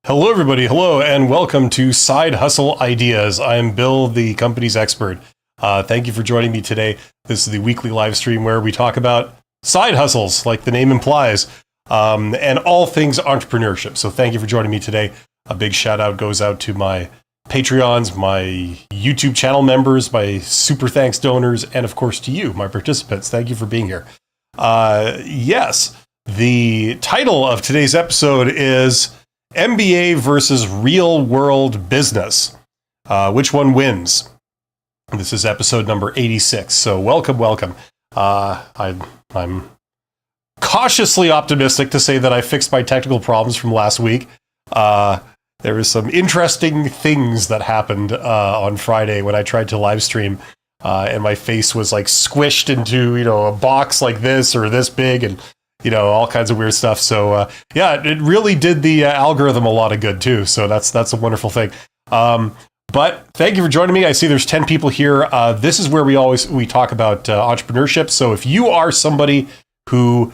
Hello, everybody. Hello, and welcome to Side Hustle Ideas. I am Bill, the company's expert. Thank you for joining me today. This is the weekly live stream where we talk about side hustles, like the name implies, and all things entrepreneurship. So thank you for joining me today. A big shout out goes out to my Patreons, my YouTube channel members, my super thanks donors, and of course to you, my participants. Thank you for being here. Yes, the title of today's episode is MBA versus real world business. Which one wins? This is episode number 86. So welcome. I'm cautiously optimistic to say that I fixed my technical problems from last week. There was some interesting things that happened on Friday when I tried to live stream, and my face was like squished into a box like this or this big, and all kinds of weird stuff. So yeah, it really did the algorithm a lot of good too. So that's a wonderful thing. But thank you for joining me. I see there's 10 people here. This is where we talk about entrepreneurship. So if you are somebody who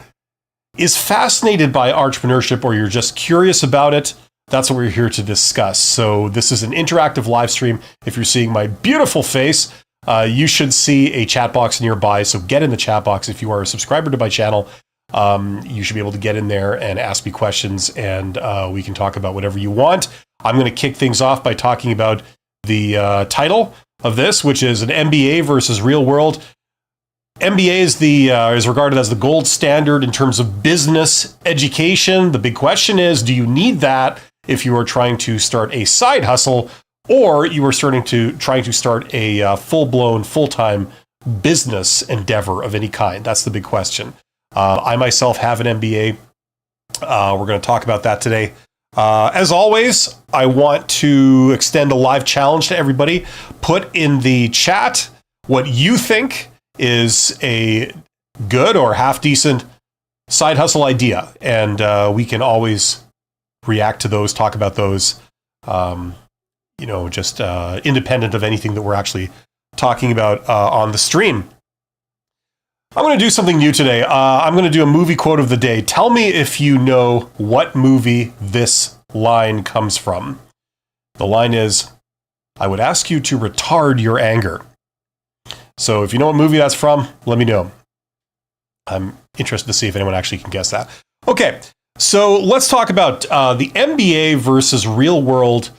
is fascinated by entrepreneurship or you're just curious about it, that's what we're here to discuss. So this is an interactive live stream. If you're seeing my beautiful face, you should see a chat box nearby. So get in the chat box. If you are a subscriber to my channel, you should be able to get in there and ask me questions, and we can talk about whatever you want. I'm going to kick things off by talking about the title of this, which is an MBA versus real world. MBA is regarded as the gold standard in terms of business education. The big question is, do you need that if you are trying to start a side hustle, or you are trying to start a full-blown, full-time business endeavor of any kind? That's the big question. I myself have an MBA. We're going to talk about that today. As always, I want to extend a live challenge to everybody. Put in the chat what you think is a good or half-decent side hustle idea. And we can always react to those, talk about those, just independent of anything that we're actually talking about on the stream. I'm going to do something new today. I'm going to do a movie quote of the day. Tell me if you know what movie this line comes from. The line is, I would ask you to retard your anger. So if you know what movie that's from, let me know. I'm interested to see if anyone actually can guess that. Okay, so let's talk about the MBA versus real world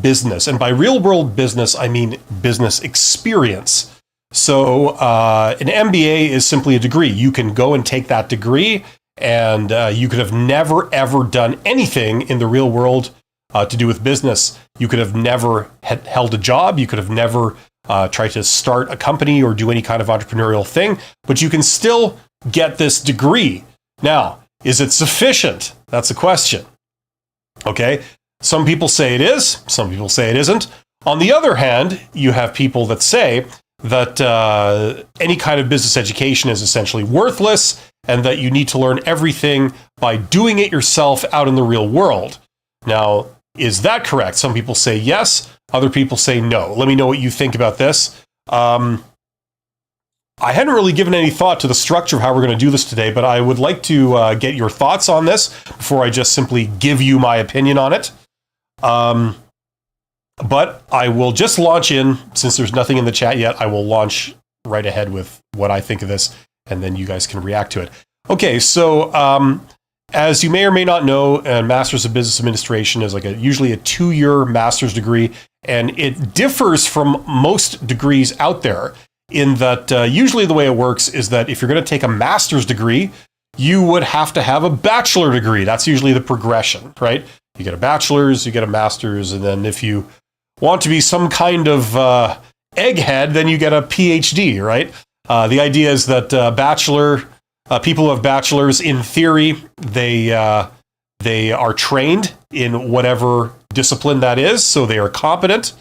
business. And by real world business, I mean business experience. So an MBA is simply a degree. You can go and take that degree, and you could have never, ever done anything in the real world to do with business. You could have never held a job. You could have never tried to start a company or do any kind of entrepreneurial thing, but you can still get this degree. Now, is it sufficient? That's a question. Okay. Some people say it is. Some people say it isn't. On the other hand, you have people that say that any kind of business education is essentially worthless, and that you need to learn everything by doing it yourself out in the real world. Now, is that correct? Some people say yes, other people say no. Let me know what you think about this. I hadn't really given any thought to the structure of how we're going to do this today, but I would like to get your thoughts on this before I just simply give you my opinion on it. But I will just launch in, since there's nothing in the chat yet, I will launch right ahead with what I think of this, and then you guys can react to it. Okay, so as you may or may not know, a Master's of Business Administration is usually a 2-year master's degree, and it differs from most degrees out there in that usually the way it works is that if you're going to take a master's degree, you would have to have a bachelor degree. That's usually the progression, right? You get a bachelor's, you get a master's, and then if you want to be some kind of egghead, then you get a PhD, right? The idea is that people who have bachelors, in theory, they are trained in whatever discipline that is, so they are competent.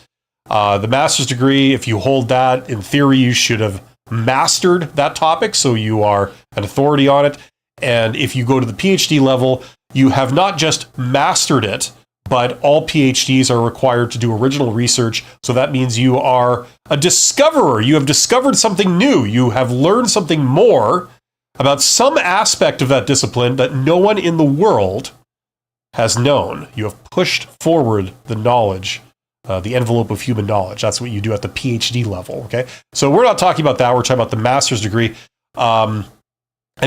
The master's degree, if you hold that, in theory, you should have mastered that topic, so you are an authority on it. And if you go to the PhD level, you have not just mastered it, but all PhDs are required to do original research. So that means you are a discoverer. You have discovered something new. You have learned something more about some aspect of that discipline that no one in the world has known. You have pushed forward the knowledge, the envelope of human knowledge. That's what you do at the PhD level, okay? So we're not talking about that. We're talking about the master's degree. And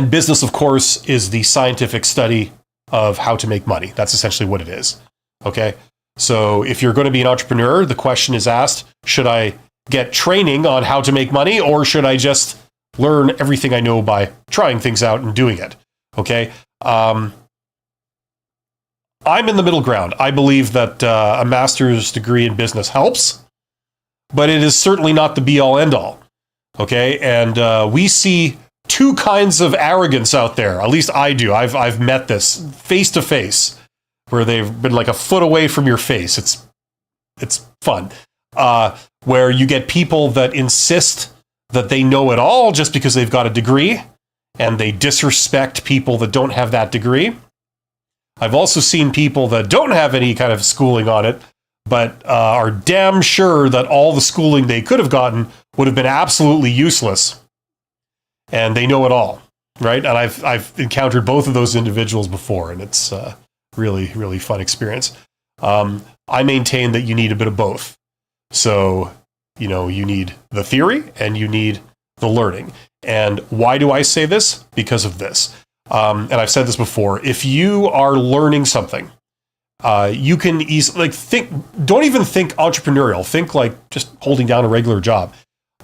business, of course, is the scientific study of how to make money. That's essentially what it is, okay? So if you're going to be an entrepreneur, the question is asked, should I get training on how to make money, or should I just learn everything I know by trying things out and doing it, okay? I'm in the middle ground. I believe that a master's degree in business helps, but it is certainly not the be-all, end-all, okay? And we see two kinds of arrogance out there. At least I do. I've met this face-to-face, where they've been like a foot away from your face. It's fun. Where you get people that insist that they know it all just because they've got a degree, and they disrespect people that don't have that degree. I've also seen people that don't have any kind of schooling on it, but are damn sure that all the schooling they could have gotten would have been absolutely useless. And they know it all, right? And I've encountered both of those individuals before, and it's really, really fun experience. I maintain that you need a bit of both. So, you know, you need the theory and you need the learning. And why do I say this? Because of this. And I've said this before. If you are learning something, you can easily don't even think entrepreneurial. Think like just holding down a regular job.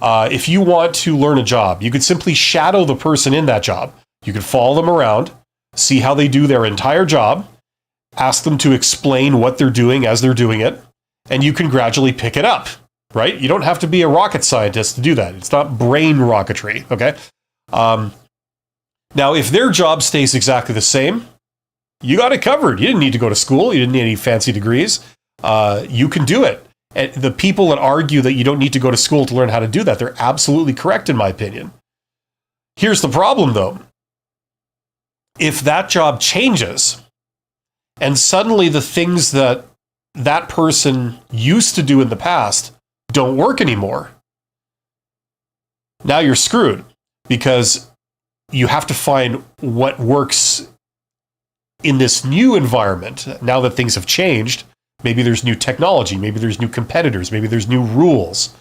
If you want to learn a job, you could simply shadow the person in that job. You could follow them around, see how they do their entire job, ask them to explain what they're doing as they're doing it, and you can gradually pick it up, right? You don't have to be a rocket scientist to do that. It's not brain rocketry, okay? Now, if their job stays exactly the same, you got it covered. You didn't need to go to school. You didn't need any fancy degrees. You can do it. And the people that argue that you don't need to go to school to learn how to do that, they're absolutely correct in my opinion. Here's the problem though. If that job changes and suddenly the things that that person used to do in the past don't work anymore, now you're screwed, because you have to find what works in this new environment. Now that things have changed, maybe there's new technology, maybe there's new competitors, maybe there's new rules.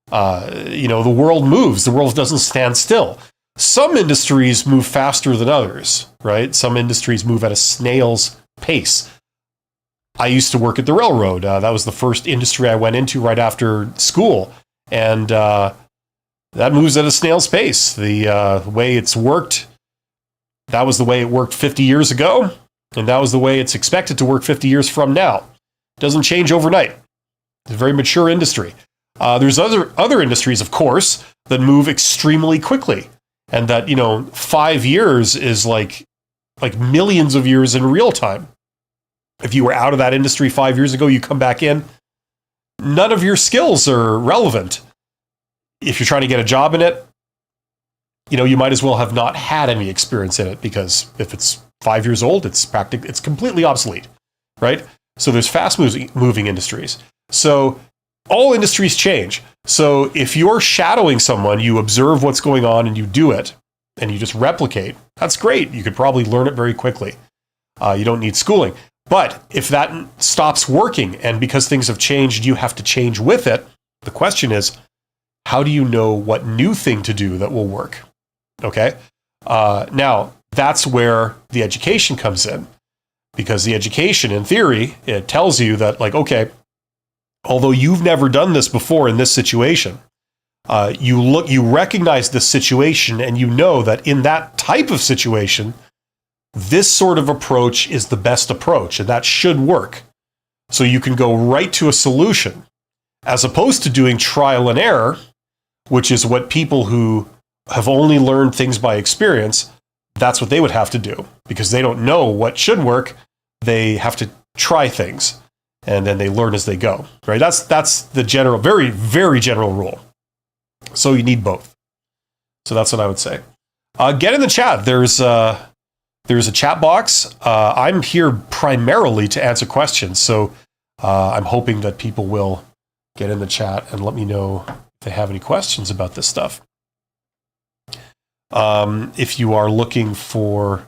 The world moves. The world doesn't stand still. Some industries move faster than others, right? Some industries move at a snail's pace. I used to work at the railroad. That was the first industry I went into right after school. And that moves at a snail's pace. The way it's worked, that was the way it worked 50 years ago. And that was the way it's expected to work 50 years from now. It doesn't change overnight. It's a very mature industry. There's other industries, of course, that move extremely quickly. And that, 5 years is like millions of years in real time. If you were out of that industry 5 years ago, you come back in, none of your skills are relevant. If you're trying to get a job in it, you might as well have not had any experience in it, because if it's 5 years old, it's completely obsolete, right? So there's fast moving industries. So all industries change. So if you're shadowing someone, you observe what's going on and you do it, and you just replicate, that's great. You could probably learn it very quickly. You don't need schooling. But if that stops working, and because things have changed, you have to change with it, the question is, how do you know what new thing to do that will work? Okay? Now, that's where the education comes in. Because the education, in theory, it tells you that, okay, although you've never done this before in this situation, you recognize this situation, and you know that in that type of situation, this sort of approach is the best approach, and that should work. So you can go right to a solution, as opposed to doing trial and error, which is what people who have only learned things by experience, that's what they would have to do, because they don't know what should work. They have to try things, and then they learn as they go, right? That's the general, very, very general rule. So you need both. So that's what I would say. Get in the chat. There's a chat box. I'm here primarily to answer questions, so I'm hoping that people will get in the chat and let me know if they have any questions about this stuff. If you are looking for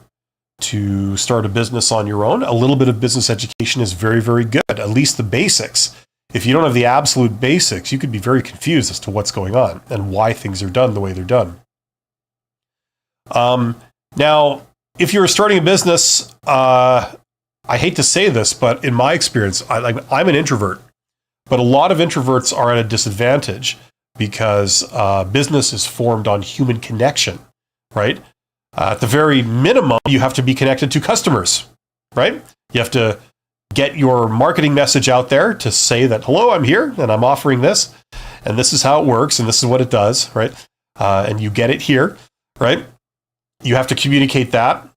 to start a business on your own, a little bit of business education is very, very good, at least the basics. If you don't have the absolute basics, you could be very confused as to what's going on and why things are done the way they're done. Now, if you're starting a business, I hate to say this, but in my experience, I'm an introvert, but a lot of introverts are at a disadvantage because business is formed on human connection, right? At the very minimum, you have to be connected to customers, right? You have to get your marketing message out there to say that, hello, I'm here and I'm offering this, and this is how it works, and this is what it does, right? And you get it here, right? You have to communicate that.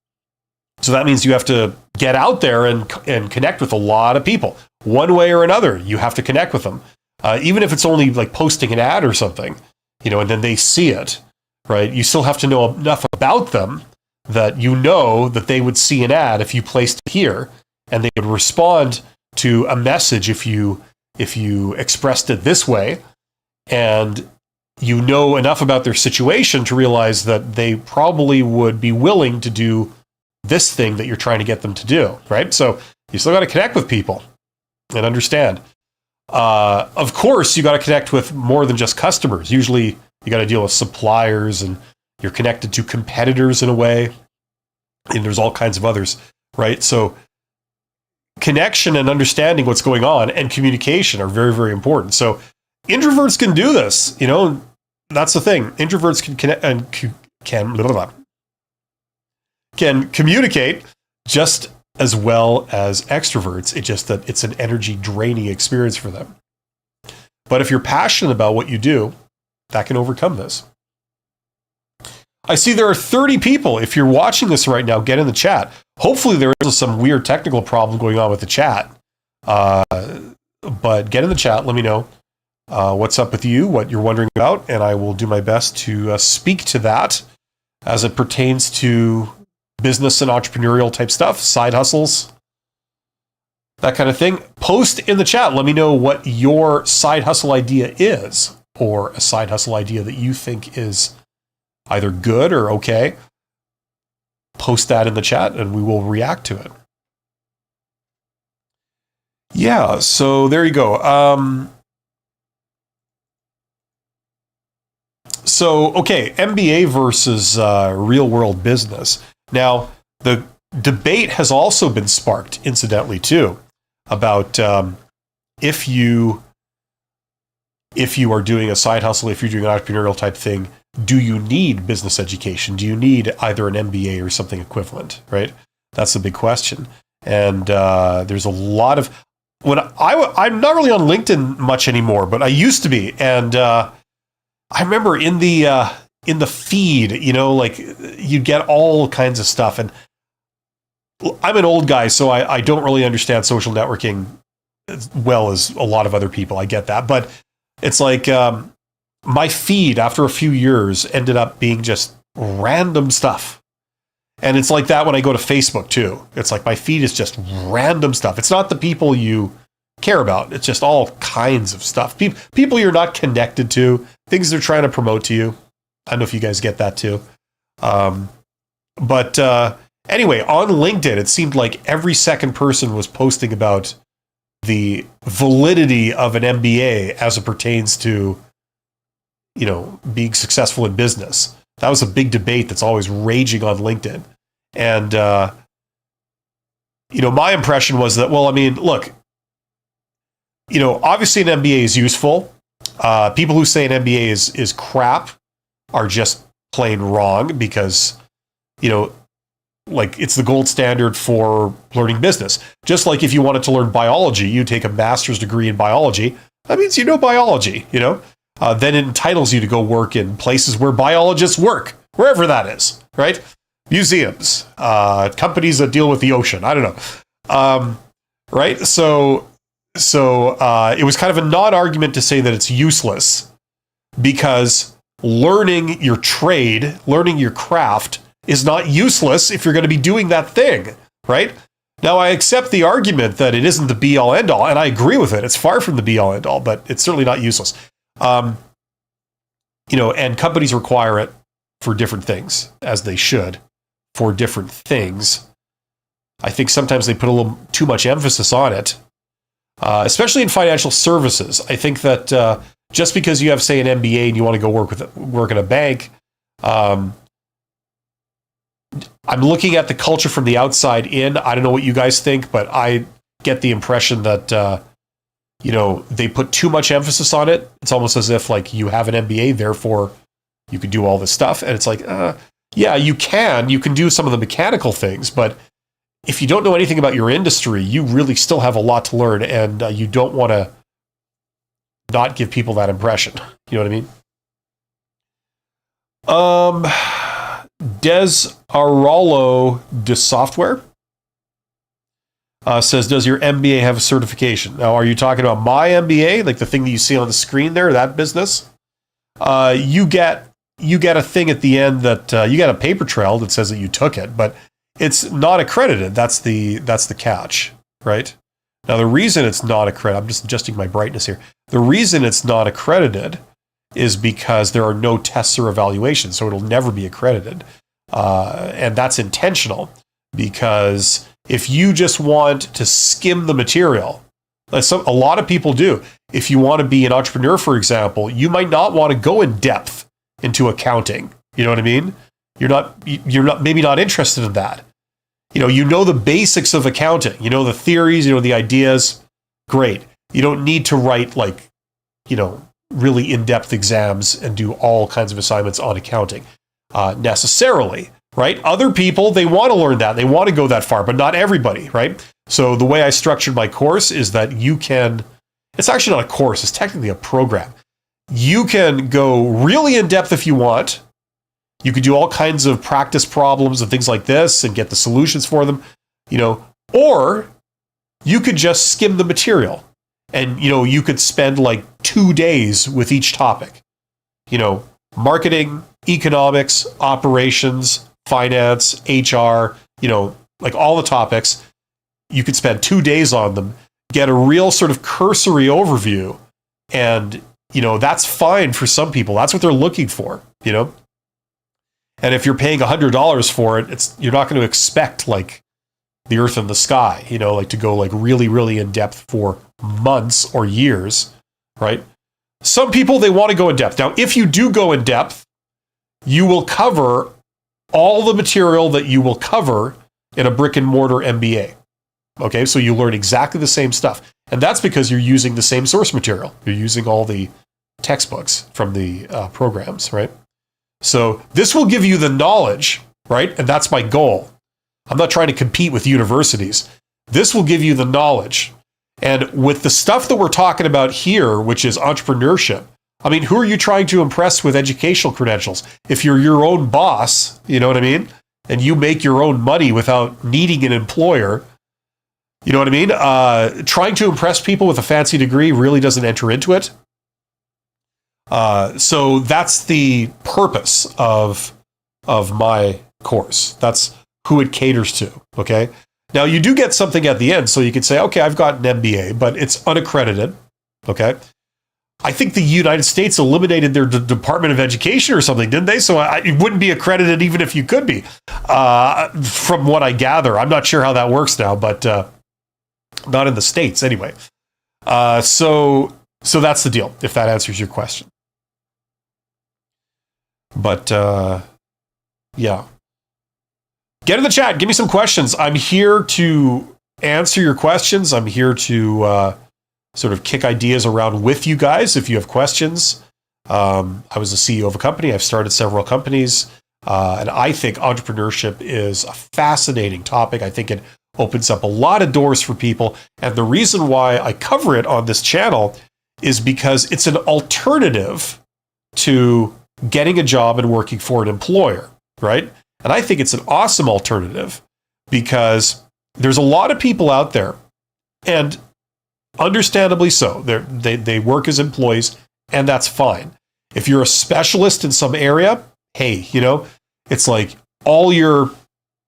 So that means you have to get out there and connect with a lot of people. One way or another, you have to connect with them. Even if it's only like posting an ad or something, and then they see it, right? You still have to know enough about them that you know that they would see an ad if you placed it here, and they would respond to a message if you expressed it this way, and you know enough about their situation to realize that they probably would be willing to do this thing that you're trying to get them to do, right? So you still got to connect with people and understand. Of course, you got to connect with more than just customers. Usually you got to deal with suppliers, and you're connected to competitors in a way, and there's all kinds of others, right? So connection and understanding what's going on and communication are very, very important. So introverts can do this, that's the thing. Introverts can connect and can communicate just as well as extroverts. It's just that it's an energy draining experience for them. But if you're passionate about what you do, that can overcome this. I see there are 30 people. If you're watching this right now, get in the chat. Hopefully there isn't some weird technical problem going on with the chat. But get in the chat. Let me know what's up with you, what you're wondering about, and I will do my best to speak to that as it pertains to business and entrepreneurial type stuff, side hustles, that kind of thing. Post in the chat. Let me know what your side hustle idea is, or a side hustle idea that you think is either good or okay. Post that in the chat and we will react to it. Yeah, so there you go. Okay, MBA versus real world business. Now, the debate has also been sparked, incidentally, too, about if you are doing a side hustle, if you're doing an entrepreneurial type thing, do you need business education? Do you need either an MBA or something equivalent, right? That's the big question. And there's a lot of... I'm not really on LinkedIn much anymore, but I used to be. And I remember in the feed, you'd get all kinds of stuff. And I'm an old guy, so I don't really understand social networking as well as a lot of other people. I get that. But it's like my feed after a few years ended up being just random stuff. And it's like that when I go to Facebook too. It's like my feed is just random stuff. It's not the people you care about. It's just all kinds of stuff. People you're not connected to, things they're trying to promote to you. I don't know if you guys get that too. But anyway, on LinkedIn, it seemed like every second person was posting about the validity of an MBA as it pertains to, being successful in business. That was a big debate that's always raging on LinkedIn. And, my impression was that, look, obviously an MBA is useful. People who say an MBA is crap are just plain wrong because, it's the gold standard for learning business. Just like if you wanted to learn biology, you take a master's degree in biology. That means you know biology, then it entitles you to go work in places where biologists work, wherever that is, right? Museums, companies that deal with the ocean. I don't know. Right? So it was kind of a non-argument to say that it's useless because learning your trade, learning your craft is not useless if you're going to be doing that thing, right? Now, I accept the argument that it isn't the be-all, end-all, and I agree with it. It's far from the be-all, end-all, but it's certainly not useless. And companies require it for different things, as they should, for different things. I think sometimes they put a little too much emphasis on it, especially in financial services. I think that just because you have, say, an MBA and you want to go work in a bank, I'm looking at the culture from the outside in. I don't know what you guys think, but I get the impression that they put too much emphasis on it. It's almost as if like you have an MBA, therefore you could do all this stuff. And it's like, yeah, you can do some of the mechanical things, but if you don't know anything about your industry, you really still have a lot to learn, and you don't want to not give people that impression. You know what I mean? Des Aralo de Software says, does your MBA have a certification? Now, are you talking about my MBA, like the thing that you see on the screen there, that business? You get a thing at the end that you get a paper trail that says that you took it, but it's not accredited. That's the catch, right? Now, the reason it's not accredited, I'm just adjusting my brightness here. The reason it's not accredited is because there are no tests or evaluations, so it'll never be accredited. And that's intentional, because if you just want to skim the material, a lot of people do. If you want to be an entrepreneur, for example, you might not want to go in depth into accounting. You know what I mean? You're maybe not interested in that. You know the basics of accounting. You know the theories, you know the ideas. Great. You don't need to write really in-depth exams and do all kinds of assignments on accounting necessarily, right? Other people, they want to learn that. They want to go that far, but not everybody, right? So the way I structured my course is that it's actually not a course, it's technically a program. You can go really in-depth if you want. You could do all kinds of practice problems and things like this and get the solutions for them, or you could just skim the material and, you could spend like 2 days with each topic, marketing, economics, operations, finance, HR, like all the topics. You could spend 2 days on them, get a real sort of cursory overview. And, that's fine for some people. That's what they're looking for, And if you're paying $100 for it, you're not going to expect like the earth and the sky, like to go like really, really in depth for months or years, right? Some people, they want to go in depth. Now, if you do go in depth, you will cover all the material that you will cover in a brick and mortar MBA. Okay, so you learn exactly the same stuff. And that's because you're using the same source material. You're using all the textbooks from the programs, right? So this will give you the knowledge, right? And that's my goal. I'm not trying to compete with universities. This will give you the knowledge. And with the stuff that we're talking about here, which is entrepreneurship, I mean, who are you trying to impress with educational credentials? If you're your own boss, you know what I mean? And you make your own money without needing an employer, you know what I mean? Trying to impress people with a fancy degree really doesn't enter into it. So that's the purpose of my course. That's who it caters to, okay? Now, you do get something at the end, so you could say, okay, I've got an MBA, but it's unaccredited, okay? I think the United States eliminated their Department of Education or something, didn't they? So it wouldn't be accredited even if you could be, from what I gather. I'm not sure how that works now, but not in the States anyway. So that's the deal, if that answers your question. But, yeah. Get in the chat. Give me some questions. I'm here to answer your questions. I'm here to sort of kick ideas around with you guys if you have questions. I was the CEO of a company. I've started several companies. And I think entrepreneurship is a fascinating topic. I think it opens up a lot of doors for people. And the reason why I cover it on this channel is because it's an alternative to getting a job and working for an employer, right? And I think it's an awesome alternative because there's a lot of people out there, and understandably so, they work as employees, and that's fine. If you're a specialist in some area, hey, it's like all your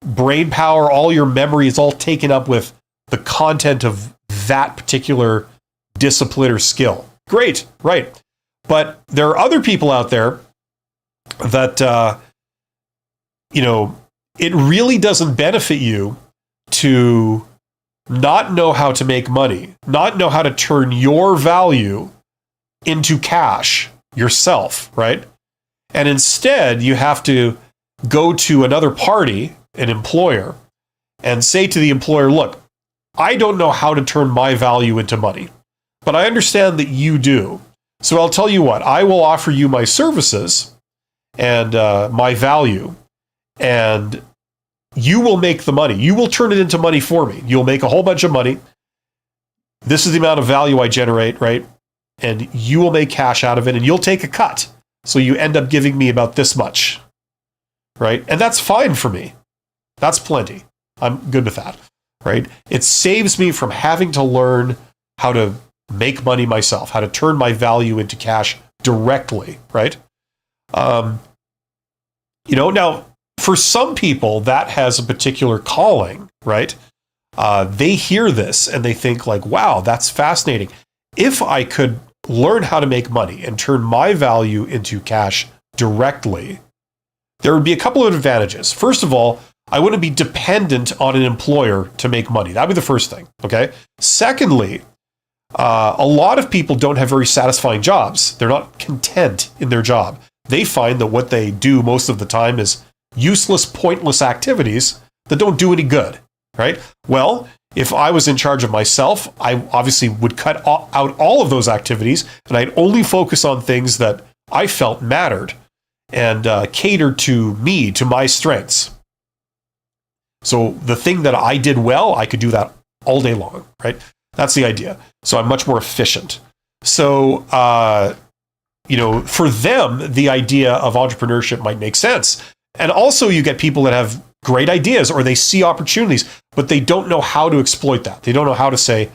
brain power, all your memory is all taken up with the content of that particular discipline or skill. Great, right. But there are other people out there that, it really doesn't benefit you to not know how to make money, not know how to turn your value into cash yourself, right? And instead, you have to go to another party, an employer, and say to the employer, look, I don't know how to turn my value into money, but I understand that you do. So I'll tell you what, I will offer you my services and my value, and you will make the money. You will turn it into money for me. You'll make a whole bunch of money. This is the amount of value I generate, right? And you will make cash out of it, and you'll take a cut. So you end up giving me about this much, right? And that's fine for me. That's plenty. I'm good with that, right? It saves me from having to learn how to make money myself, how to turn my value into cash directly, right? Now, for some people, that has a particular calling, right? They hear this and they think like, wow, that's fascinating. If I could learn how to make money and turn my value into cash directly, there would be a couple of advantages. First of all, I wouldn't be dependent on an employer to make money. That'd be the first thing, okay? Secondly, a lot of people don't have very satisfying jobs. They're not content in their job. They find that what they do most of the time is useless, pointless activities that don't do any good, right? Well, if I was in charge of myself, I obviously would cut out all of those activities, and I'd only focus on things that I felt mattered and cater to me, to my strengths. So the thing that I did well, I could do that all day long, right? That's the idea. So I'm much more efficient. So, for them, the idea of entrepreneurship might make sense. And also you get people that have great ideas, or they see opportunities, but they don't know how to exploit that. They don't know how to say,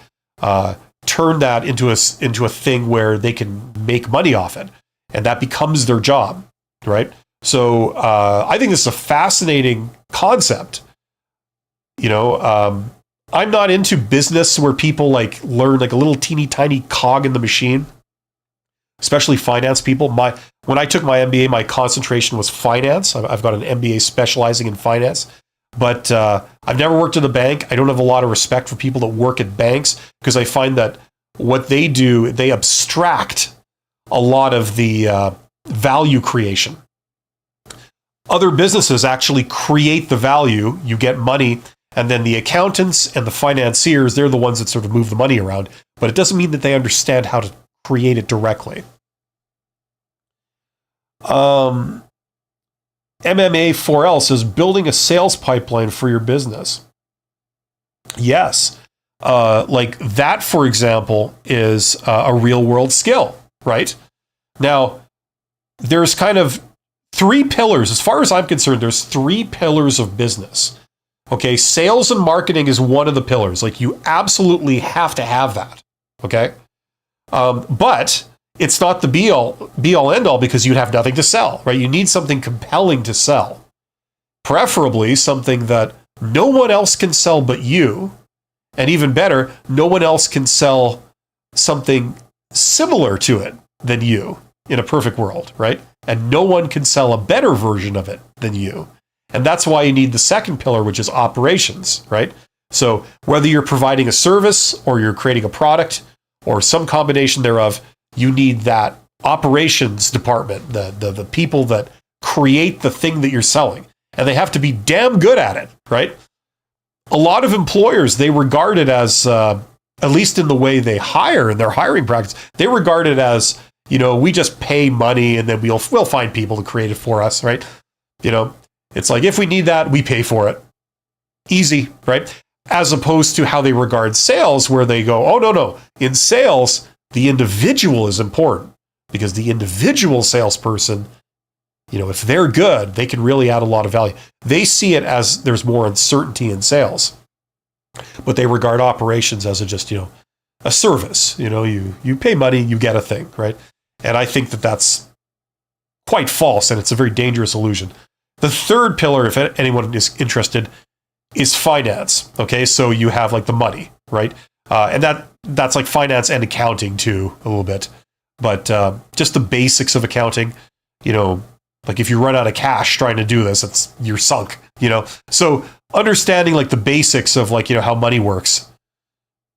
turn that into a thing where they can make money off it. And that becomes their job, right? So I think this is a fascinating concept. I'm not into business where people like learn like a little teeny tiny cog in the machine, especially finance people. When I took my MBA, my concentration was finance. I've got an MBA specializing in finance, but I've never worked in a bank. I don't have a lot of respect for people that work at banks because I find that what they do, they abstract a lot of the value creation. Other businesses actually create the value. You get money. And then the accountants and the financiers, they're the ones that sort of move the money around. But it doesn't mean that they understand how to create it directly. MMA4L says, building a sales pipeline for your business. Yes. Like that, for example, is a real world skill, right? Now, there's kind of three pillars. As far as I'm concerned, there's three pillars of business. Okay, sales and marketing is one of the pillars. Like you absolutely have to have that. Okay, but it's not the be all end all because you'd have nothing to sell, right? You need something compelling to sell, preferably something that no one else can sell but you, and even better, no one else can sell something similar to it than you in a perfect world, right? And no one can sell a better version of it than you. And that's why you need the second pillar, which is operations, right? So whether you're providing a service or you're creating a product or some combination thereof, you need that operations department, the people that create the thing that you're selling. And they have to be damn good at it, right? A lot of employers, they regard it as, at least in the way they hire in their hiring practice, they regard it as, we just pay money and then we'll find people to create it for us, right? It's like, if we need that, we pay for it. Easy, right? As opposed to how they regard sales, where they go, oh, no. In sales, the individual is important because the individual salesperson, if they're good, they can really add a lot of value. They see it as there's more uncertainty in sales, but they regard operations as a service. You pay money, you get a thing, right? And I think that that's quite false, and it's a very dangerous illusion. The third pillar, if anyone is interested, is finance. Okay, so you have like the money, right? And that's like finance and accounting too, a little bit. But just the basics of accounting, Like if you run out of cash trying to do this, you're sunk, So understanding like the basics of like, how money works,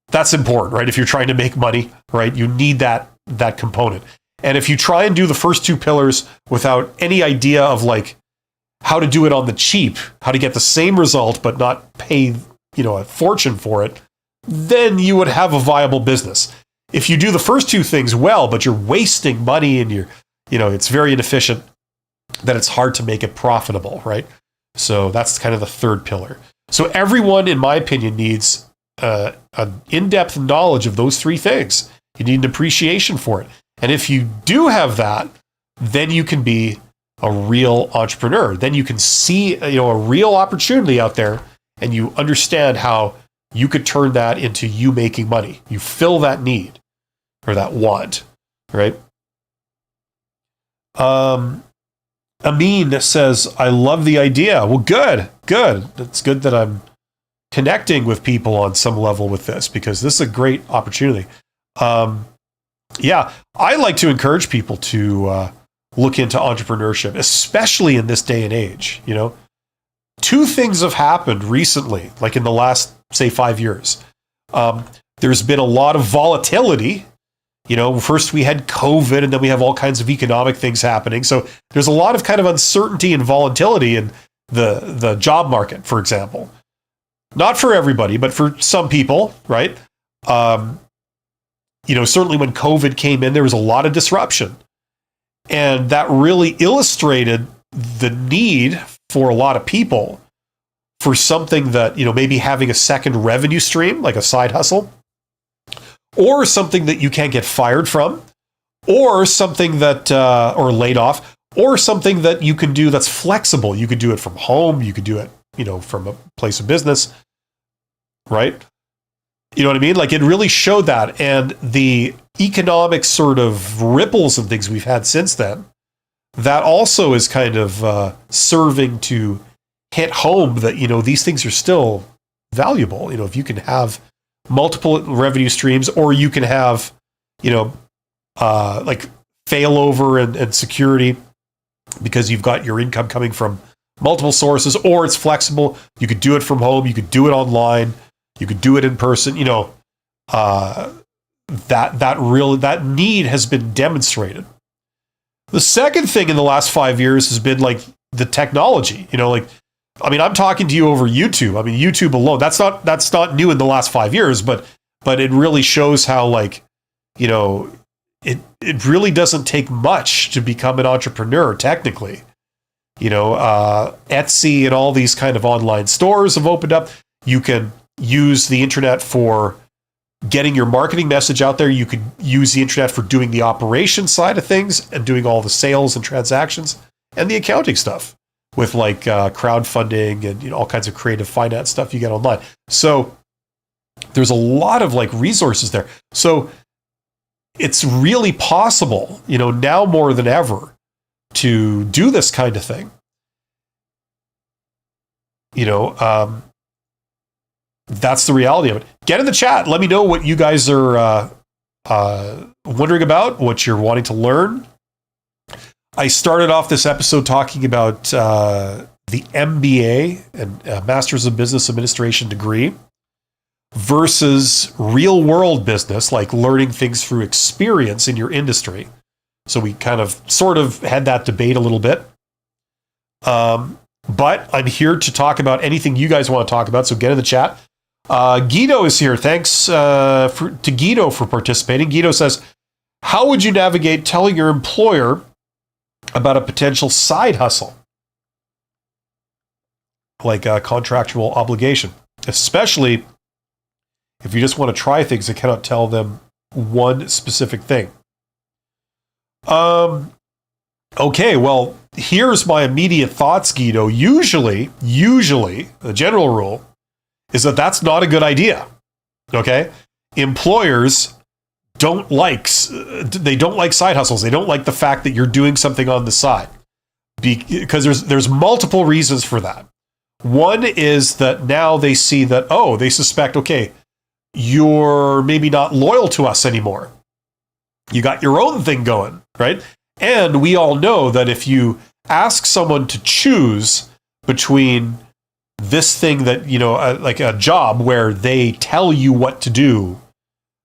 that's important, right? If you're trying to make money, right, you need that component. And if you try and do the first two pillars without any idea of like how to do it on the cheap, how to get the same result but not pay, a fortune for it, then you would have a viable business. If you do the first two things well, but you're wasting money and it's very inefficient, then it's hard to make it profitable, right? So that's kind of the third pillar. So everyone, in my opinion, needs an in-depth knowledge of those three things. You need an appreciation for it. And if you do have that, then you can be a real entrepreneur. Then you can see, a real opportunity out there, and you understand how you could turn that into you making money. You fill that need or that want, right? Amin says, I love the idea. Well, good. It's good that I'm connecting with people on some level with this, because this is a great opportunity. I like to encourage people to look into entrepreneurship, especially in this day and age. Two things have happened recently, like in the last, say, 5 years. There's been a lot of volatility. First we had COVID, and then we have all kinds of economic things happening. So there's a lot of kind of uncertainty and volatility in the job market, for example. Not for everybody, but for some people, right? Certainly when COVID came in, there was a lot of disruption. And that really illustrated the need for a lot of people for something that, maybe having a second revenue stream, like a side hustle, or something that you can't get fired from, or something that, or laid off, or something that you can do that's flexible. You could do it from home. You could do it, from a place of business, right? You know what I mean? Like it really showed that. And the economic sort of ripples and things we've had since then, that also is kind of serving to hit home that, these things are still valuable. If you can have multiple revenue streams, or you can have, like failover and security because you've got your income coming from multiple sources, or it's flexible. You could do it from home. You could do it online. You could do it in person. That need has been demonstrated. The second thing in the last 5 years has been like the technology. I'm talking to you over YouTube. YouTube alone, that's not new in the last 5 years, but it really shows how it really doesn't take much to become an entrepreneur technically. Etsy and all these kind of online stores have opened up. You can use the internet for getting your marketing message out there. You could use the internet for doing the operation side of things and doing all the sales and transactions and the accounting stuff with like crowdfunding and all kinds of creative finance stuff you get online. So there's a lot of like resources there. So it's really possible, now more than ever, to do this kind of thing. That's the reality of it. Get in the chat. Let me know what you guys are wondering about, what you're wanting to learn. I started off this episode talking about the MBA and Master's of Business Administration degree versus real world business, like learning things through experience in your industry. So we kind of sort of had that debate a little bit. But I'm here to talk about anything you guys want to talk about. So get in the chat. Guido is here. Thanks to Guido for participating. Guido says, how would you navigate telling your employer about a potential side hustle, like a contractual obligation, especially if you just want to try things and cannot tell them one specific thing? Okay, well, here's my immediate thoughts, Guido. Usually, the general rule is that that's not a good idea. Okay? Employers don't like side hustles. They don't like the fact that you're doing something on the side, because there's multiple reasons for that. One is that now they see that, they suspect, okay, you're maybe not loyal to us anymore. You got your own thing going, right? And we all know that if you ask someone to choose between this thing that, like a job where they tell you what to do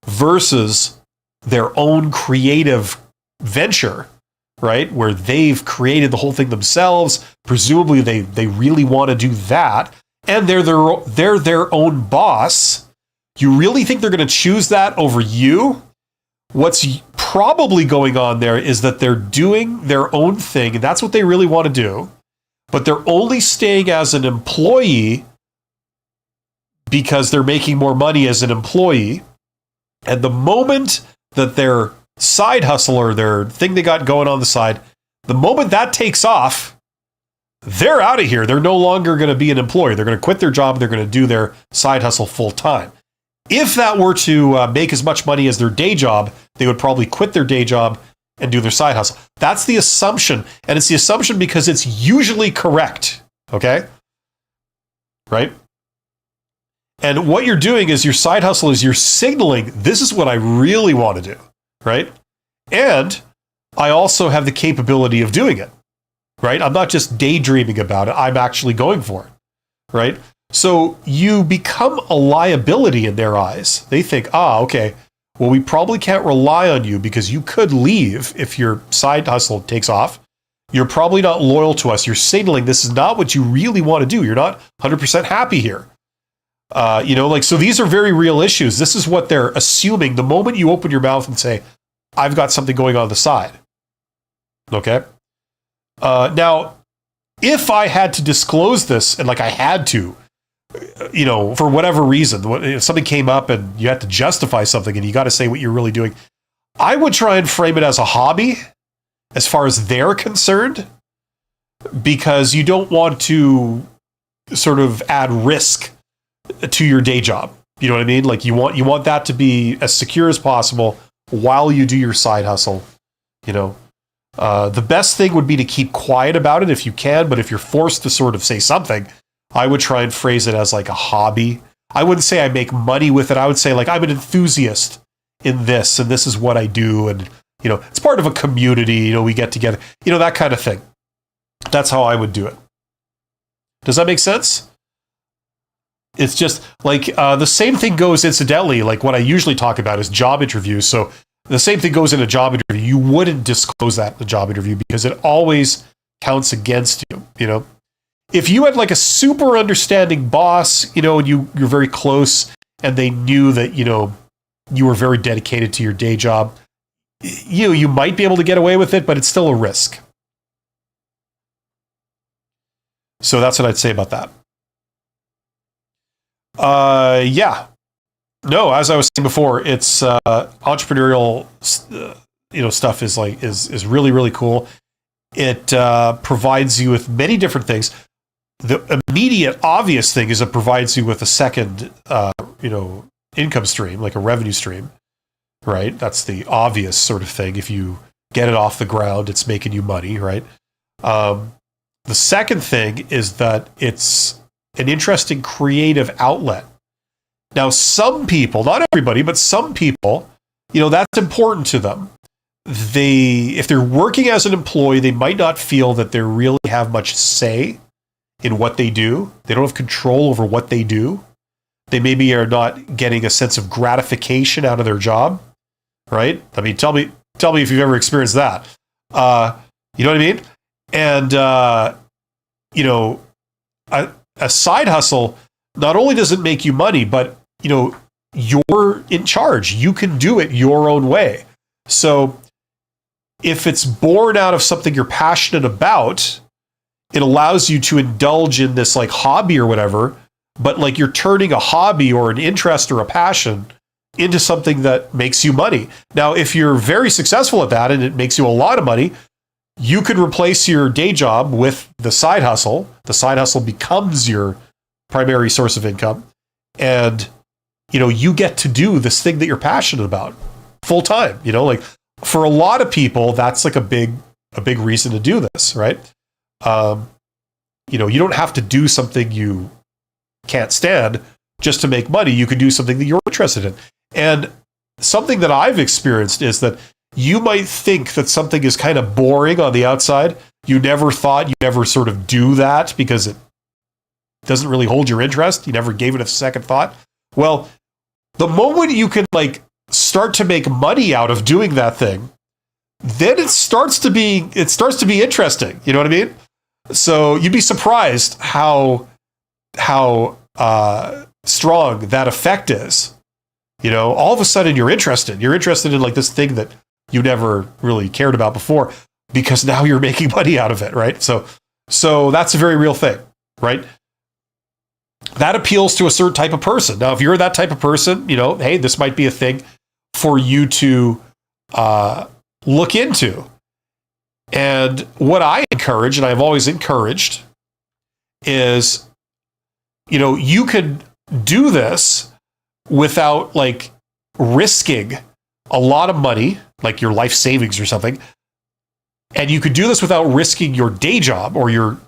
versus their own creative venture, right? Where they've created the whole thing themselves. Presumably they really want to do that. And they're their own boss. You really think they're going to choose that over you? What's probably going on there is that they're doing their own thing, and that's what they really want to do, but they're only staying as an employee because they're making more money as an employee. And the moment that their side hustle or their thing they got going on the side, the moment that takes off, they're out of here. They're no longer going to be an employee. They're going to quit their job. And they're going to do their side hustle full time. If that were to make as much money as their day job, they would probably quit their day job and do their side hustle. That's the assumption. And it's the assumption because it's usually correct. Okay? Right? And what you're doing is your side hustle is you're signaling, this is what I really want to do. Right? And I also have the capability of doing it. Right? I'm not just daydreaming about it. I'm actually going for it. Right? So you become a liability in their eyes. They think, okay, well, we probably can't rely on you because you could leave if your side hustle takes off. You're probably not loyal to us. You're signaling this is not what you really want to do. You're not 100% happy here. So these are very real issues. This is what they're assuming the moment you open your mouth and say, I've got something going on the side. Okay? Now, if I had to disclose this, and like I had to, for whatever reason, if something came up and you had to justify something and you got to say what you're really doing, I would try and frame it as a hobby as far as they're concerned, because you don't want to sort of add risk to your day job. You know what I mean? Like you want that to be as secure as possible while you do your side hustle. The best thing would be to keep quiet about it if you can, but if you're forced to sort of say something, I would try and phrase it as like a hobby. I wouldn't say I make money with it. I would say like I'm an enthusiast in this, and this is what I do, and it's part of a community. We get together, that kind of thing. That's how I would do it. Does that make sense? It's just like the same thing goes incidentally. Like what I usually talk about is job interviews. So the same thing goes in a job interview. You wouldn't disclose that in a job interview because it always counts against you. If you had like a super understanding boss, and you're very close and they knew that, you were very dedicated to your day job, you might be able to get away with it, but it's still a risk. So that's what I'd say about that. Yeah. No, as I was saying before, it's entrepreneurial, stuff is really, really cool. It provides you with many different things. The immediate obvious thing is it provides you with a second, income stream, like a revenue stream, right? That's the obvious sort of thing. If you get it off the ground, it's making you money, right? The second thing is that it's an interesting creative outlet. Now, some people, not everybody, but some people, that's important to them. If they're working as an employee, they might not feel that they really have much say in what they do. They don't have control over what they do. They maybe are not getting a sense of gratification out of their job, right? I mean, tell me if you've ever experienced that. You know what I mean? And, a side hustle, not only does it make you money, but, you're in charge. You can do it your own way. So if it's born out of something you're passionate about, it allows you to indulge in this like hobby or whatever, but like you're turning a hobby or an interest or a passion into something that makes you money. Now, if you're very successful at that and it makes you a lot of money, you could replace your day job with the side hustle. The side hustle becomes your primary source of income. And, you get to do this thing that you're passionate about full time. Like for a lot of people, that's like a big reason to do this, right? You don't have to do something you can't stand just to make money. You could do something that you're interested in. And something that I've experienced is that you might think that something is kind of boring on the outside. you never thought, you never sort of do that because it doesn't really hold your interest. You never gave it a second thought. Well, the moment you can like start to make money out of doing that thing, then it starts to be interesting. You know what I mean? So you'd be surprised how strong that effect is. You know, all of a sudden you're interested in like this thing that you never really cared about before, because now you're making money out of it, right? So that's a very real thing, right? That appeals to a certain type of person. Now, if you're that type of person, you know, hey, this might be a thing for you to look into. And what I encourage, and I've always encouraged, is, you know, you could do this without like risking a lot of money, like your life savings or something. And you could do this without risking your day job or your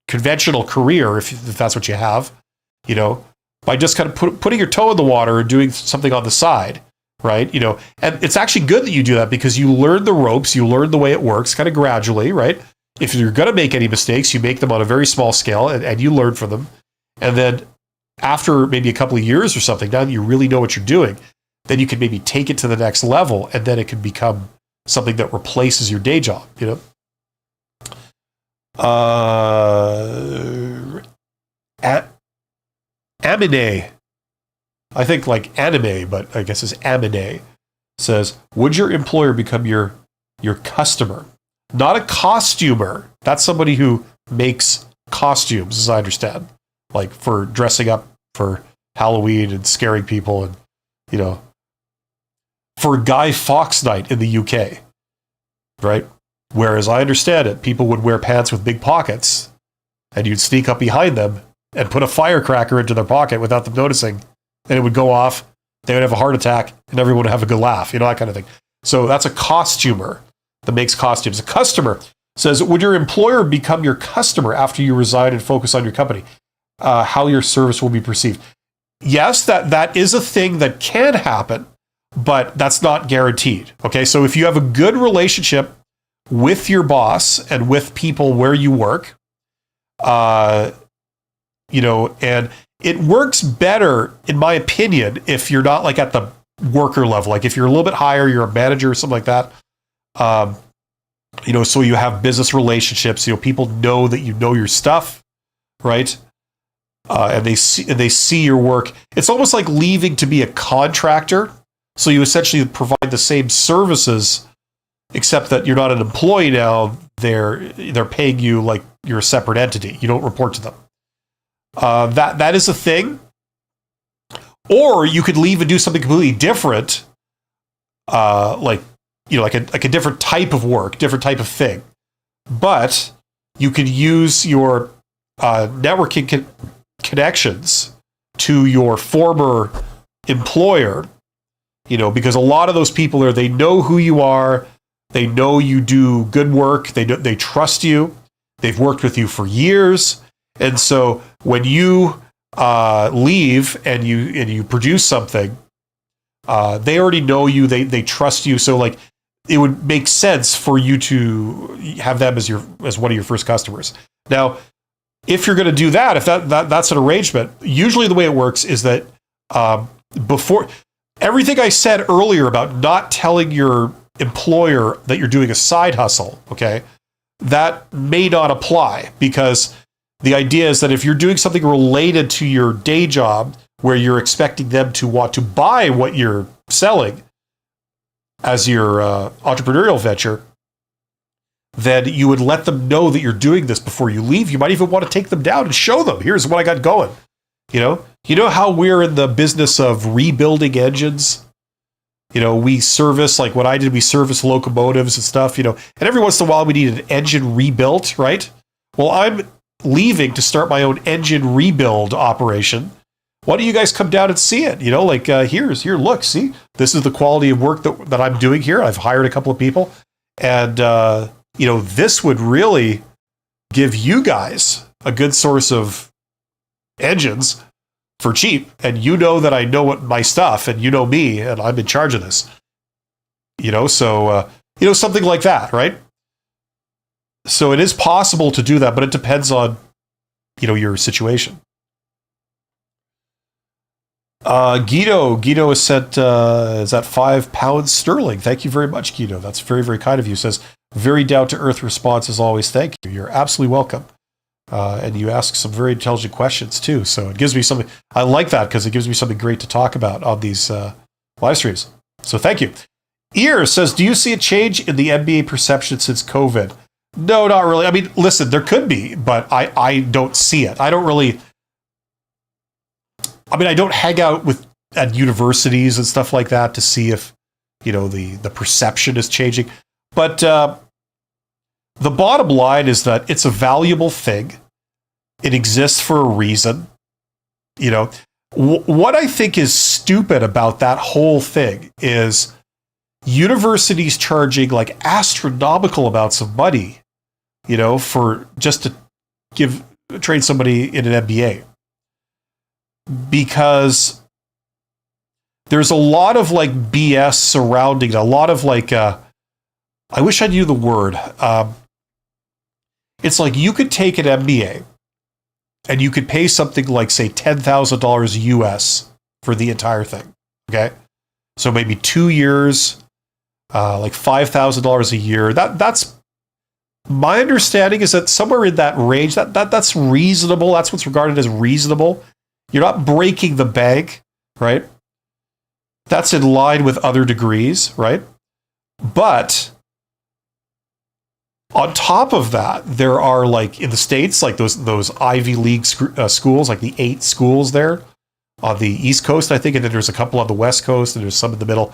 conventional career, if that's what you have, you know, by just kind of putting your toe in the water and doing something on the side, right? You know, and it's actually good that you do that because you learn the ropes, you learn the way it works kind of gradually, right? If you're going to make any mistakes, you make them on a very small scale and you learn from them. And then after maybe a couple of years or something, now that you really know what you're doing, then you can maybe take it to the next level, and then it can become something that replaces your day job, you know? Amine, I think like anime, but I guess it's Amine, says, would your employer become your customer? Not a costumer. That's somebody who makes costumes, as I understand, like for dressing up for Halloween and scaring people, and, you know, for Guy Fawkes night in the UK, right? Whereas I understand it, people would wear pants with big pockets, and you'd sneak up behind them and put a firecracker into their pocket without them noticing, and it would go off, they would have a heart attack, and everyone would have a good laugh, you know, that kind of thing. So that's a costumer that makes costumes. A customer says, would your employer become your customer after you resign and focus on your company? How your service will be perceived. Yes, that is a thing that can happen, but that's not guaranteed. Okay, so if you have a good relationship with your boss and with people where you work, you know, and it works better, in my opinion, if you're not like at the worker level. Like if you're a little bit higher, you're a manager or something like that. You know, so you have business relationships. You know, people know that you know your stuff, right? And they see your work. It's almost like leaving to be a contractor. So you essentially provide the same services, except that you're not an employee now. They're paying you like you're a separate entity. You don't report to them. That is a thing. Or you could leave and do something completely different, like, you know, like a different type of work, different type of thing. But you could use your networking connections to your former employer, you know, because a lot of those people they know who you are, they know you do good work, they trust you, they've worked with you for years, and so when you leave and you produce something, they already know you, they trust you, so like it would make sense for you to have them as one of your first customers. Now, if you're going to do that, if that's an arrangement, usually the way it works is that before everything I said earlier about not telling your employer that you're doing a side hustle, okay, that may not apply, because the idea is that if you're doing something related to your day job where you're expecting them to want to buy what you're selling as your entrepreneurial venture, then you would let them know that you're doing this before you leave. You might even want to take them down and show them, here's what I got going. You know how we're in the business of rebuilding engines? You know, we service, like what I did, we service locomotives and stuff, you know, and every once in a while we need an engine rebuilt, right? Well, I'm leaving to start my own engine rebuild operation. Why don't you guys come down and see it? You know, like here, look, see, this is the quality of work that I'm doing here. I've hired a couple of people, and you know, this would really give you guys a good source of engines for cheap. And you know that I know what my stuff, and you know me, and I'm in charge of this. You know, so, you know, something like that, right? So it is possible to do that, but it depends on, your situation. Guido has sent, is that £5 sterling? Thank you very much, Guido. That's very, very kind of you. Says, very down-to-earth response as always. Thank you. You're absolutely welcome. And you ask some very intelligent questions too. So it gives me something. I like that because it gives me something great to talk about on these live streams. So thank you. Ear says, do you see a change in the MBA perception since COVID? No, not really. I mean, listen, there could be, but I don't see it. I don't hang out at universities and stuff like that to see if, the perception is changing. But the bottom line is that it's a valuable thing. It exists for a reason. What I think is stupid about that whole thing is universities charging like astronomical amounts of money, for just to train somebody in an MBA. Because there's a lot of like BS surrounding it, a lot of like, I wish I knew the word. It's like you could take an MBA and you could pay something like, say, $10,000 US for the entire thing. Okay. So maybe 2 years, like $5,000 a year. That's my understanding is that somewhere in that range, that's reasonable. That's what's regarded as reasonable. You're not breaking the bank, right? That's in line with other degrees, right? But on top of that, there are like in the States, like those Ivy League schools, like the 8 schools there on the East Coast, I think, and then there's a couple on the West Coast, and there's some in the middle.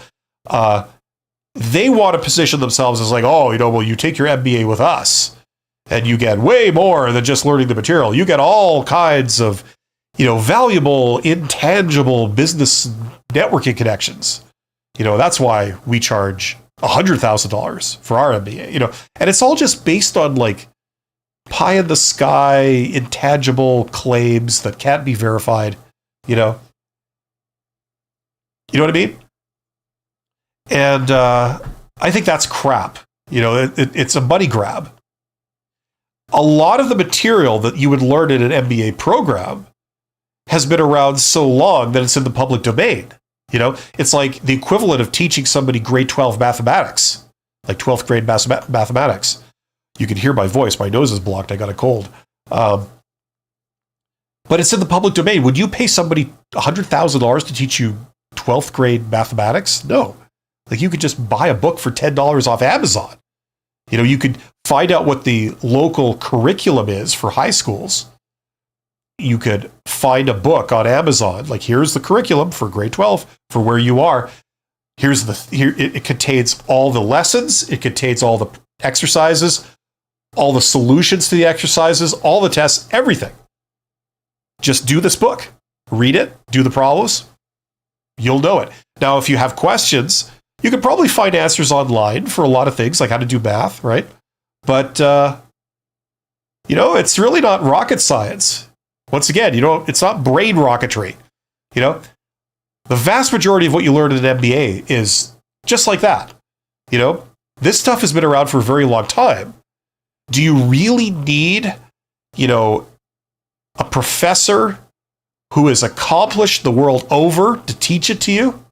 They want to position themselves as like, well, you take your MBA with us, and you get way more than just learning the material. You get all kinds of, valuable, intangible business networking connections. That's why we charge $100,000 for our MBA, and it's all just based on like pie in the sky, intangible claims that can't be verified, you know what I mean? And I think that's crap. It's a money grab. A lot of the material that you would learn in an MBA program has been around so long that it's in the public domain. It's like the equivalent of teaching somebody grade 12 mathematics, like 12th grade mathematics. You can hear my voice. My nose is blocked. I got a cold. But it's in the public domain. Would you pay somebody $100,000 to teach you 12th grade mathematics? No. Like you could just buy a book for $10 off Amazon. You could find out what the local curriculum is for high schools. You could find a book on Amazon. Like, here's the curriculum for grade 12 for where you are. Here it contains all the lessons. It contains all the exercises, all the solutions to the exercises, all the tests, everything. Just do this book, read it, do the problems. You'll know it. Now, if you have questions, you could probably find answers online for a lot of things, like how to do math, right? But, it's really not rocket science. Once again, it's not brain rocketry. The vast majority of what you learn in an MBA is just like that. This stuff has been around for a very long time. Do you really need, a professor who has accomplished the world over to teach it to you?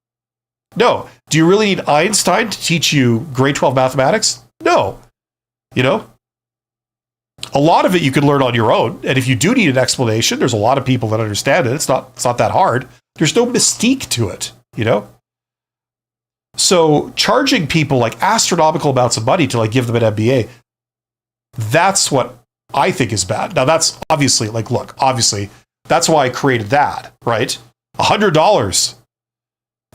No. Do you really need Einstein to teach you grade 12 mathematics? No. A lot of it you can learn on your own. And if you do need an explanation, there's a lot of people that understand it. It's not that hard. There's no mystique to it, So charging people like astronomical amounts of money to like give them an MBA, that's what I think is bad. Now that's obviously obviously that's why I created that, right? $100.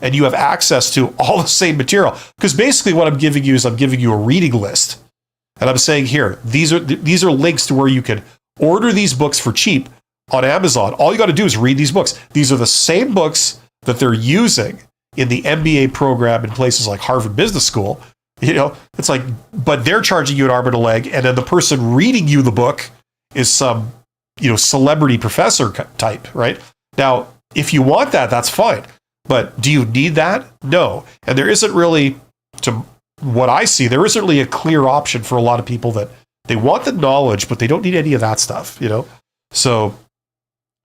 And you have access to all the same material. Because basically what I'm giving you is I'm giving you a reading list. And I'm saying here, these are links to where you can order these books for cheap on Amazon. All you got to do is read these books. These are the same books that they're using in the MBA program in places like Harvard Business School. It's like, but they're charging you an arm and a leg, and then the person reading you the book is some, celebrity professor type, right? Now, if you want that, that's fine. But do you need that? No. And there isn't really, to what I see, there isn't really a clear option for a lot of people that They want the knowledge, but they don't need any of that stuff, you know? So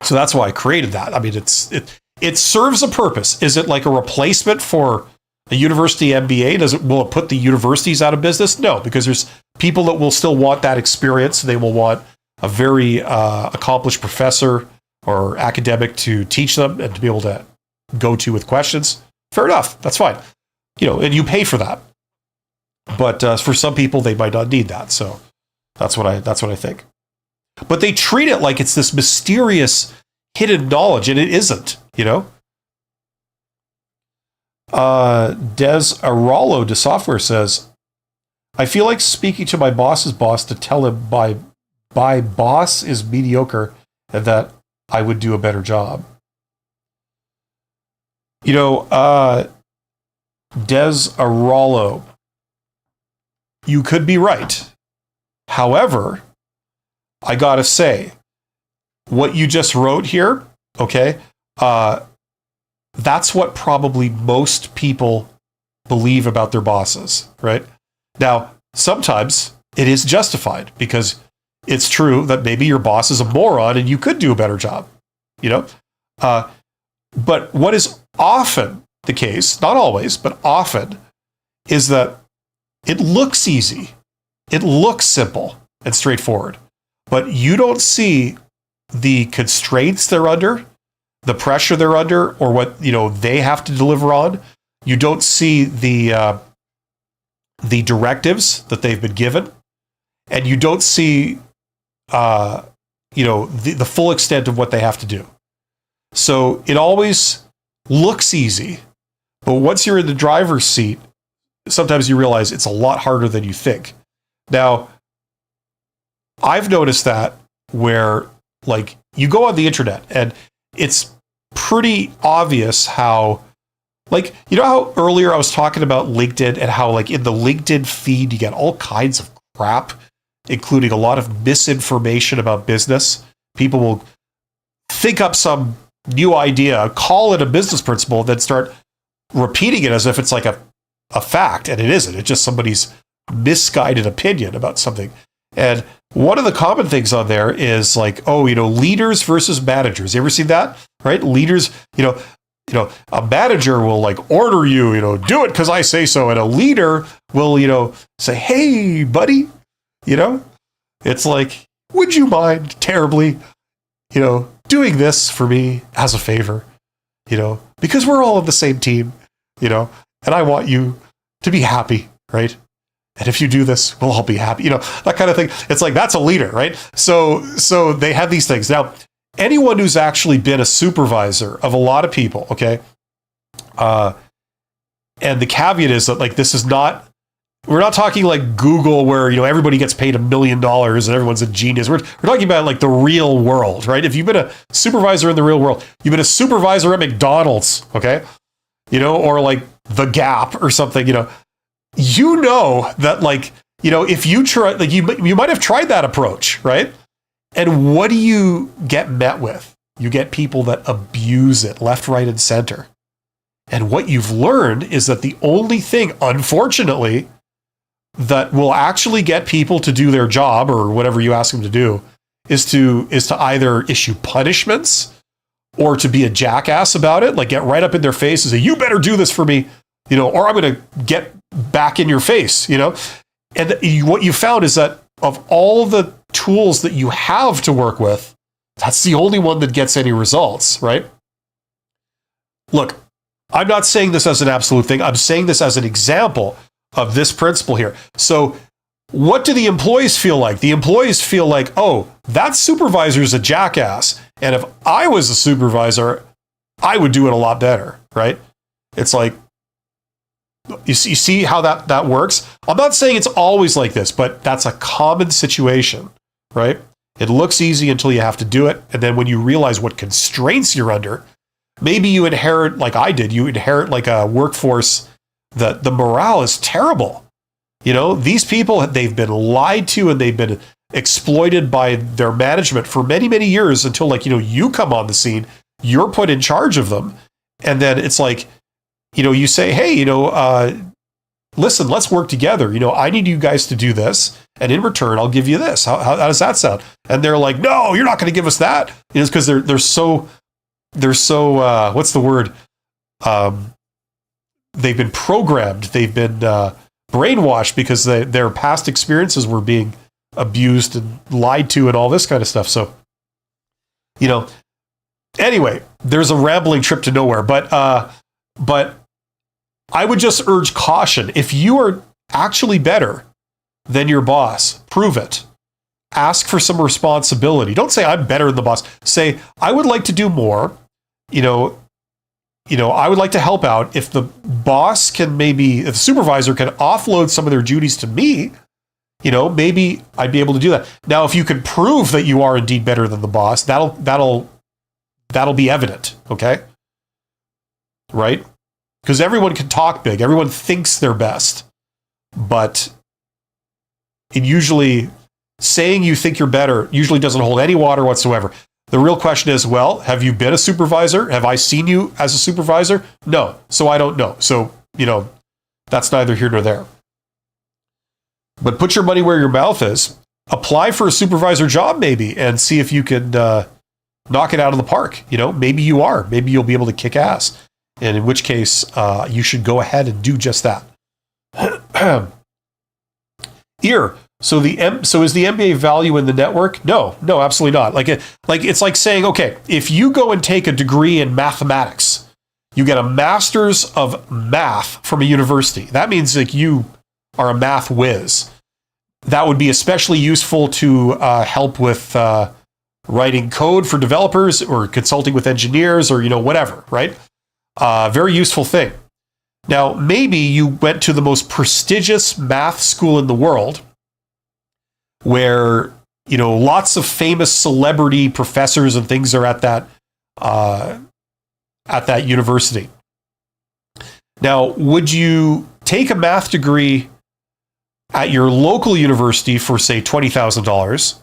that's why I created that. I mean, it serves a purpose. Is it like a replacement for a university MBA? Will it put the universities out of business? No, because there's people that will still want that experience. They will want a very accomplished professor or academic to teach them and to be able to go to with questions. Fair enough. That's fine. You know, and you pay for that. But for some people, they might not need that. So that's what I think. But they treat it like it's this mysterious hidden knowledge, and it isn't, you know? Des Aralo de Software says, I feel like speaking to my boss's boss to tell him my boss is mediocre and that I would do a better job. You know, Des Aralo, you could be right. However, I gotta say, what you just wrote here, okay, that's what probably most people believe about their bosses, right? Now, sometimes it is justified because it's true that maybe your boss is a moron and you could do a better job, you know? But what is often the case, not always, but often, is that it looks easy. It looks simple and straightforward, but you don't see the constraints they're under, the pressure they're under, or what, you know, they have to deliver on. You don't see the directives that they've been given, and you don't see, you know, the full extent of what they have to do. So it always looks easy, but once you're in the driver's seat, sometimes you realize it's a lot harder than you think. Now, I've noticed that where, like, you go on the internet and it's pretty obvious how, like, you know how earlier I was talking about LinkedIn and how, like, in the LinkedIn feed, you get all kinds of crap, including a lot of misinformation about business. People will think up some new idea, call it a business principle, then start repeating it as if it's like a fact, and it isn't. It's just somebody's misguided opinion about something. And one of the common things on there is like, oh, you know, leaders versus managers. You ever seen that? Right? Leaders, you know, a manager will like order you, you know, do it because I say so. And a leader will, you know, say, hey, buddy, you know, it's like, would you mind terribly, you know, doing this for me as a favor, you know, because we're all on the same team, you know, and I want you to be happy, right? And if you do this, we'll all be happy, you know, that kind of thing. It's like, that's a leader, right? So they have these things. Now, anyone who's actually been a supervisor of a lot of people, okay, and the caveat is that, like, this is not, we're not talking like Google where, you know, everybody gets paid $1 million and everyone's a genius. We're talking about like the real world, right? If you've been a supervisor in the real world, you've been a supervisor at McDonald's, okay, you know, or like the Gap or something, you know that, like, you know, if you try, like, you might have tried that approach, right? And what do you get met with? You get people that abuse it left, right, and center. And what you've learned is that the only thing, unfortunately, that will actually get people to do their job or whatever you ask them to do is to either issue punishments or to be a jackass about it, like get right up in their face and say, you better do this for me, you know, or I'm going to get back in your face, you know. And what you found is that of all the tools that you have to work with, that's the only one that gets any results, right? Look, I'm not saying this as an absolute thing. I'm saying this as an example of this principle here. So what do the employees feel like? The employees feel like, oh, that supervisor is a jackass. And if I was a supervisor, I would do it a lot better, right? It's like, you see how that works? I'm not saying it's always like this, but that's a common situation, right? It looks easy until you have to do it. And then when you realize what constraints you're under, maybe you inherit, like I did, you inherit like a workforce that the morale is terrible. You know, these people, they've been lied to and they've been exploited by their management for many, many years until, like, you know, you come on the scene, you're put in charge of them. And then it's like, you know, you say, hey, you know, listen, let's work together. I need you guys to do this, and in return, I'll give you this. How does that sound? And they're like, no, you're not going to give us that. It's because they're so what's the word? They've been programmed. They've been brainwashed because their past experiences were being abused and lied to and all this kind of stuff. So, anyway, there's a rambling trip to nowhere, but I would just urge caution. If you are actually better than your boss, prove it. Ask for some responsibility. Don't say I'm better than the boss. Say, I would like to do more. I would like to help out. If the boss if the supervisor can offload some of their duties to me, maybe I'd be able to do that. Now, if you can prove that you are indeed better than the boss, that'll be evident. Okay. Right? Because everyone can talk big. Everyone thinks they're best. But saying you think you're better usually doesn't hold any water whatsoever. The real question is, well, have you been a supervisor? Have I seen you as a supervisor? No. So I don't know. So, that's neither here nor there. But put your money where your mouth is. Apply for a supervisor job maybe and see if you can knock it out of the park. Maybe you are. Maybe you'll be able to kick ass. And in which case, you should go ahead and do just that. Ear. So is the MBA value in the network? No, absolutely not. It's like saying, okay, if you go and take a degree in mathematics, you get a master's of math from a university. That means you are a math whiz. That would be especially useful to help with writing code for developers or consulting with engineers or whatever, right? Very useful thing. Now, maybe you went to the most prestigious math school in the world, where lots of famous celebrity professors and things are at that university. Now, would you take a math degree at your local university for, say, $20,000,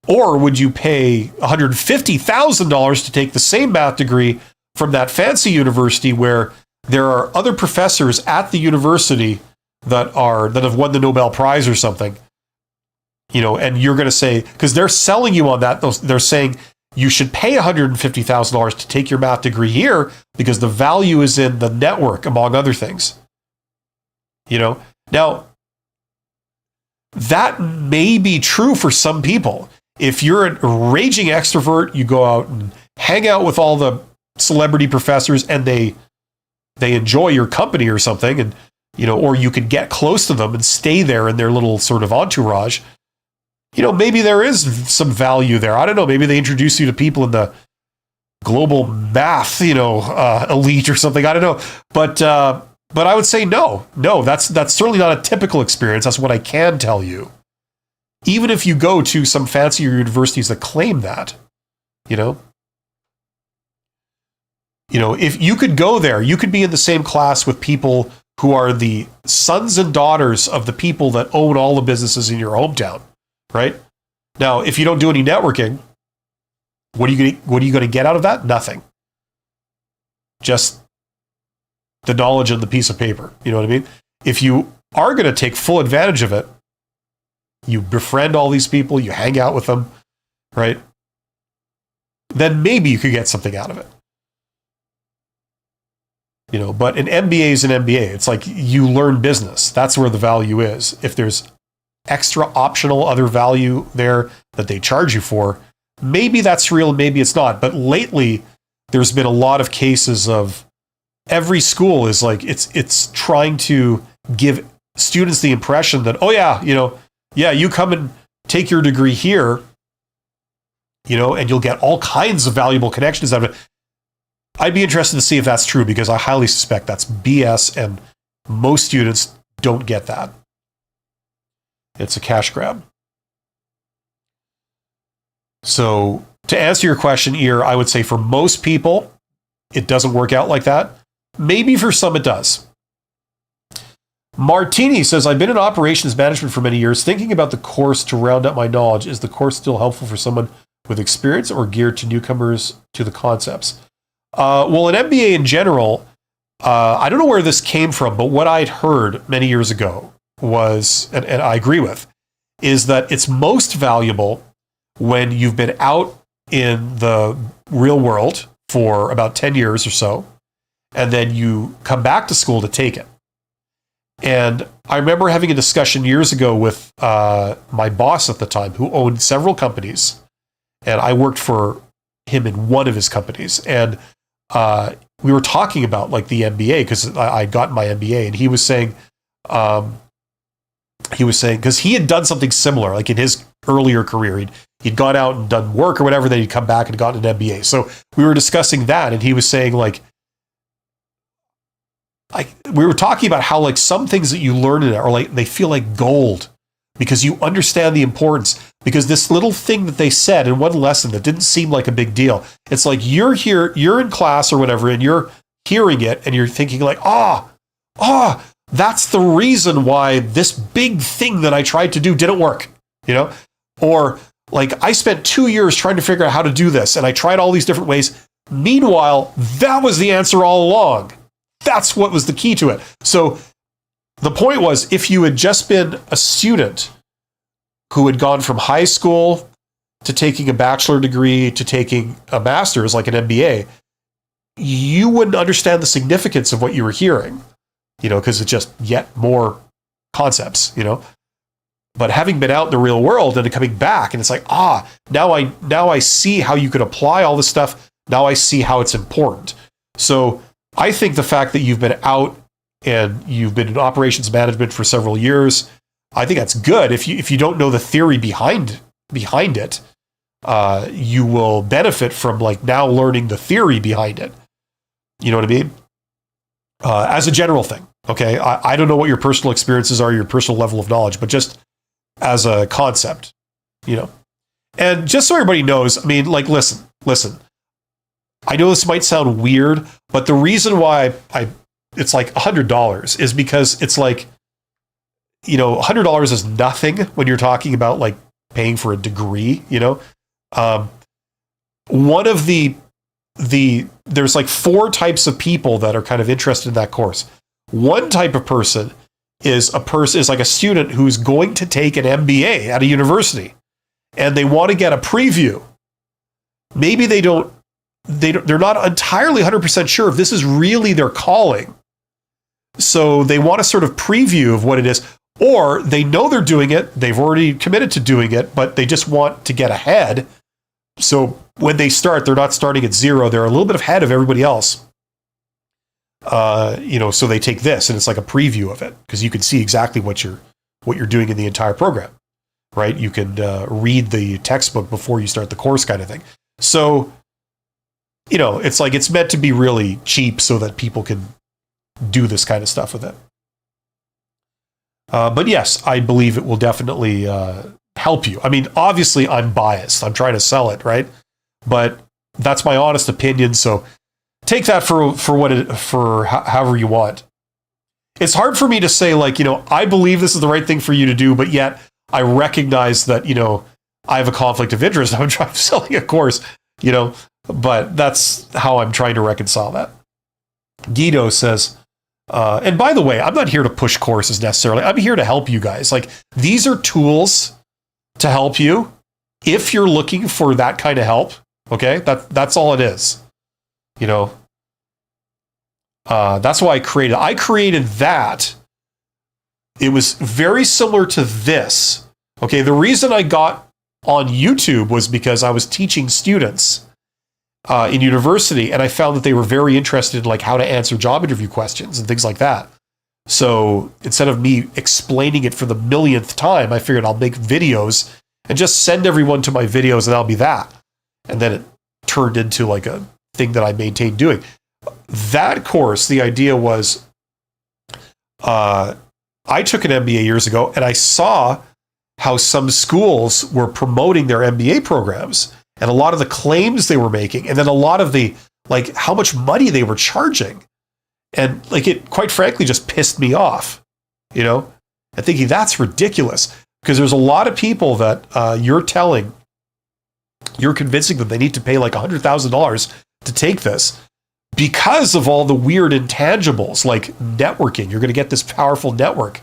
or would you pay $150,000 to take the same math degree from that fancy university where there are other professors at the university that have won the Nobel Prize or something? And you're going to say, because they're selling you on that, they're saying you should pay $150,000 to take your math degree here because the value is in the network, among other things. Now, that may be true for some people. If you're a raging extrovert, you go out and hang out with all the celebrity professors and they enjoy your company or something, and or you can get close to them and stay there in their little sort of entourage. Maybe there is some value there. I don't know. Maybe they introduce you to people in the global math, elite or something. I don't know. But I would say no. That's certainly not a typical experience. That's what I can tell you. Even if you go to some fancier universities that claim that, if you could go there, you could be in the same class with people who are the sons and daughters of the people that own all the businesses in your hometown. Right? Now, if you don't do any networking, what are you going to get out of that? Nothing. Just the knowledge on the piece of paper. You know what I mean? If you are going to take full advantage of it, you befriend all these people, you hang out with them, right? Then maybe you could get something out of it. But an MBA is an MBA. It's like you learn business. That's where the value is. If there's extra optional other value there that they charge you for, maybe that's real, maybe it's not. But lately, there's been a lot of cases of every school is like it's trying to give students the impression that, oh yeah, you come and take your degree here, and you'll get all kinds of valuable connections out of it. I'd be interested to see if that's true, because I highly suspect that's BS, and most students don't get that. It's a cash grab. So to answer your question, Ear, I would say for most people, it doesn't work out like that. Maybe for some it does. Martini says, I've been in operations management for many years. Thinking about the course to round up my knowledge, is the course still helpful for someone with experience or geared to newcomers to the concepts? Well, an MBA in general, I don't know where this came from, but what I'd heard many years ago was, and I agree with, is that it's most valuable when you've been out in the real world for about 10 years or so, and then you come back to school to take it. And I remember having a discussion years ago with my boss at the time, who owned several companies, and I worked for him in one of his companies. And we were talking about like the MBA, because I'd gotten my MBA, and he was saying, because he had done something similar, like in his earlier career, he'd gone out and done work or whatever, then he'd come back and gotten an MBA. So we were discussing that, and he was saying like, we were talking about how like some things that you learn in it are like, they feel like gold because you understand the importance, because this little thing that they said in one lesson that didn't seem like a big deal. It's like you're here, you're in class or whatever, and you're hearing it and you're thinking like, that's the reason why this big thing that I tried to do didn't work, or like I spent 2 years trying to figure out how to do this and I tried all these different ways. Meanwhile, that was the answer all along. That's what was the key to it. So the point was, if you had just been a student who had gone from high school to taking a bachelor degree to taking a master's, like an MBA, you wouldn't understand the significance of what you were hearing, because it's just yet more concepts, But having been out in the real world and coming back, and it's like, now I see how you could apply all this stuff. Now I see how it's important. So I think the fact that you've been out and you've been in operations management for several years, I think that's good. If you don't know the theory behind it, you will benefit from like now learning the theory behind it. You know what I mean? As a general thing, okay? I don't know what your personal experiences are, your personal level of knowledge, but just as a concept, And just so everybody knows, I mean, like, listen. I know this might sound weird, but the reason why it's like $100 is because it's like, $100 is nothing when you're talking about like paying for a degree, One of there's like 4 types of people that are kind of interested in that course. One type of person is like a student who's going to take an MBA at a university, and they want to get a preview. Maybe they're not entirely 100% sure if this is really their calling. So they want a sort of preview of what it is, or they know they're doing it. They've already committed to doing it, but they just want to get ahead. So when they start, they're not starting at zero. They're a little bit ahead of everybody else. So they take this, and it's like a preview of it, because you can see exactly what you're doing in the entire program, right? You can read the textbook before you start the course, kind of thing. So, it's like it's meant to be really cheap so that people can do this kind of stuff with it. But yes, I believe it will definitely help you. I mean, obviously, I'm biased. I'm trying to sell it, right? But that's my honest opinion. So take that for however you want. It's hard for me to say, like, I believe this is the right thing for you to do, but yet I recognize that, I have a conflict of interest. I'm trying selling a course, but that's how I'm trying to reconcile that. Guido says, and by the way, I'm not here to push courses necessarily. I'm here to help you guys. Like, these are tools to help you if you're looking for that kind of help. Okay, that's all it is. That's why I created that. It was very similar to this. Okay, the reason I got on YouTube was because I was teaching students in university, and I found that they were very interested in like how to answer job interview questions and things like that. So instead of me explaining it for the millionth time, I figured I'll make videos and just send everyone to my videos, and that'll be that. And then it turned into like a thing that I maintained doing. That course, the idea was, I took an MBA years ago, and I saw how some schools were promoting their MBA programs, and a lot of the claims they were making, and then a lot of the, like, how much money they were charging. And like, it quite frankly just pissed me off, and thinking that's ridiculous, because there's a lot of people that you're convincing them they need to pay like $100,000 to take this. because of all the weird intangibles like networking. You're going to get this powerful network.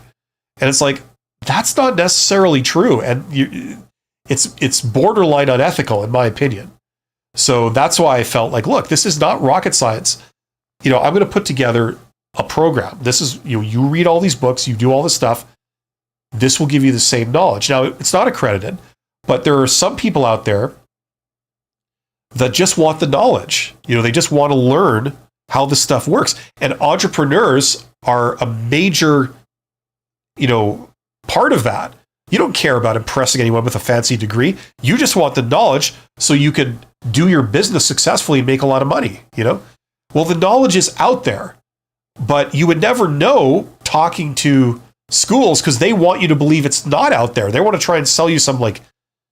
And it's like, that's not necessarily true. And it's borderline unethical, in my opinion. So that's why I felt like, look, this is not rocket science. I'm going to put together a program. This is, you read all these books, you do all this stuff. This will give you the same knowledge. Now, it's not accredited, but there are some people out there that just want the knowledge. They just want to learn how this stuff works. And entrepreneurs are a major, part of that. You don't care about impressing anyone with a fancy degree. You just want the knowledge so you can do your business successfully and make a lot of money, Well, the knowledge is out there, but you would never know talking to schools because they want you to believe it's not out there. They want to try and sell you some like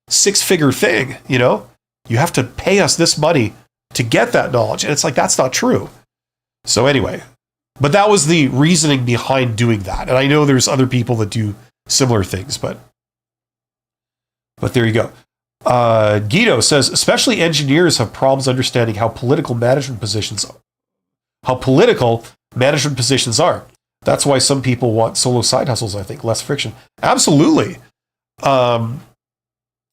6-figure thing, You have to pay us this money to get that knowledge. And it's like, that's not true. So anyway, but that was the reasoning behind doing that. And I know there's other people that do similar things, but there you go. Guido says, especially engineers have problems understanding how political management positions are. That's why some people want solo side hustles, I think, less friction. Absolutely. Yeah,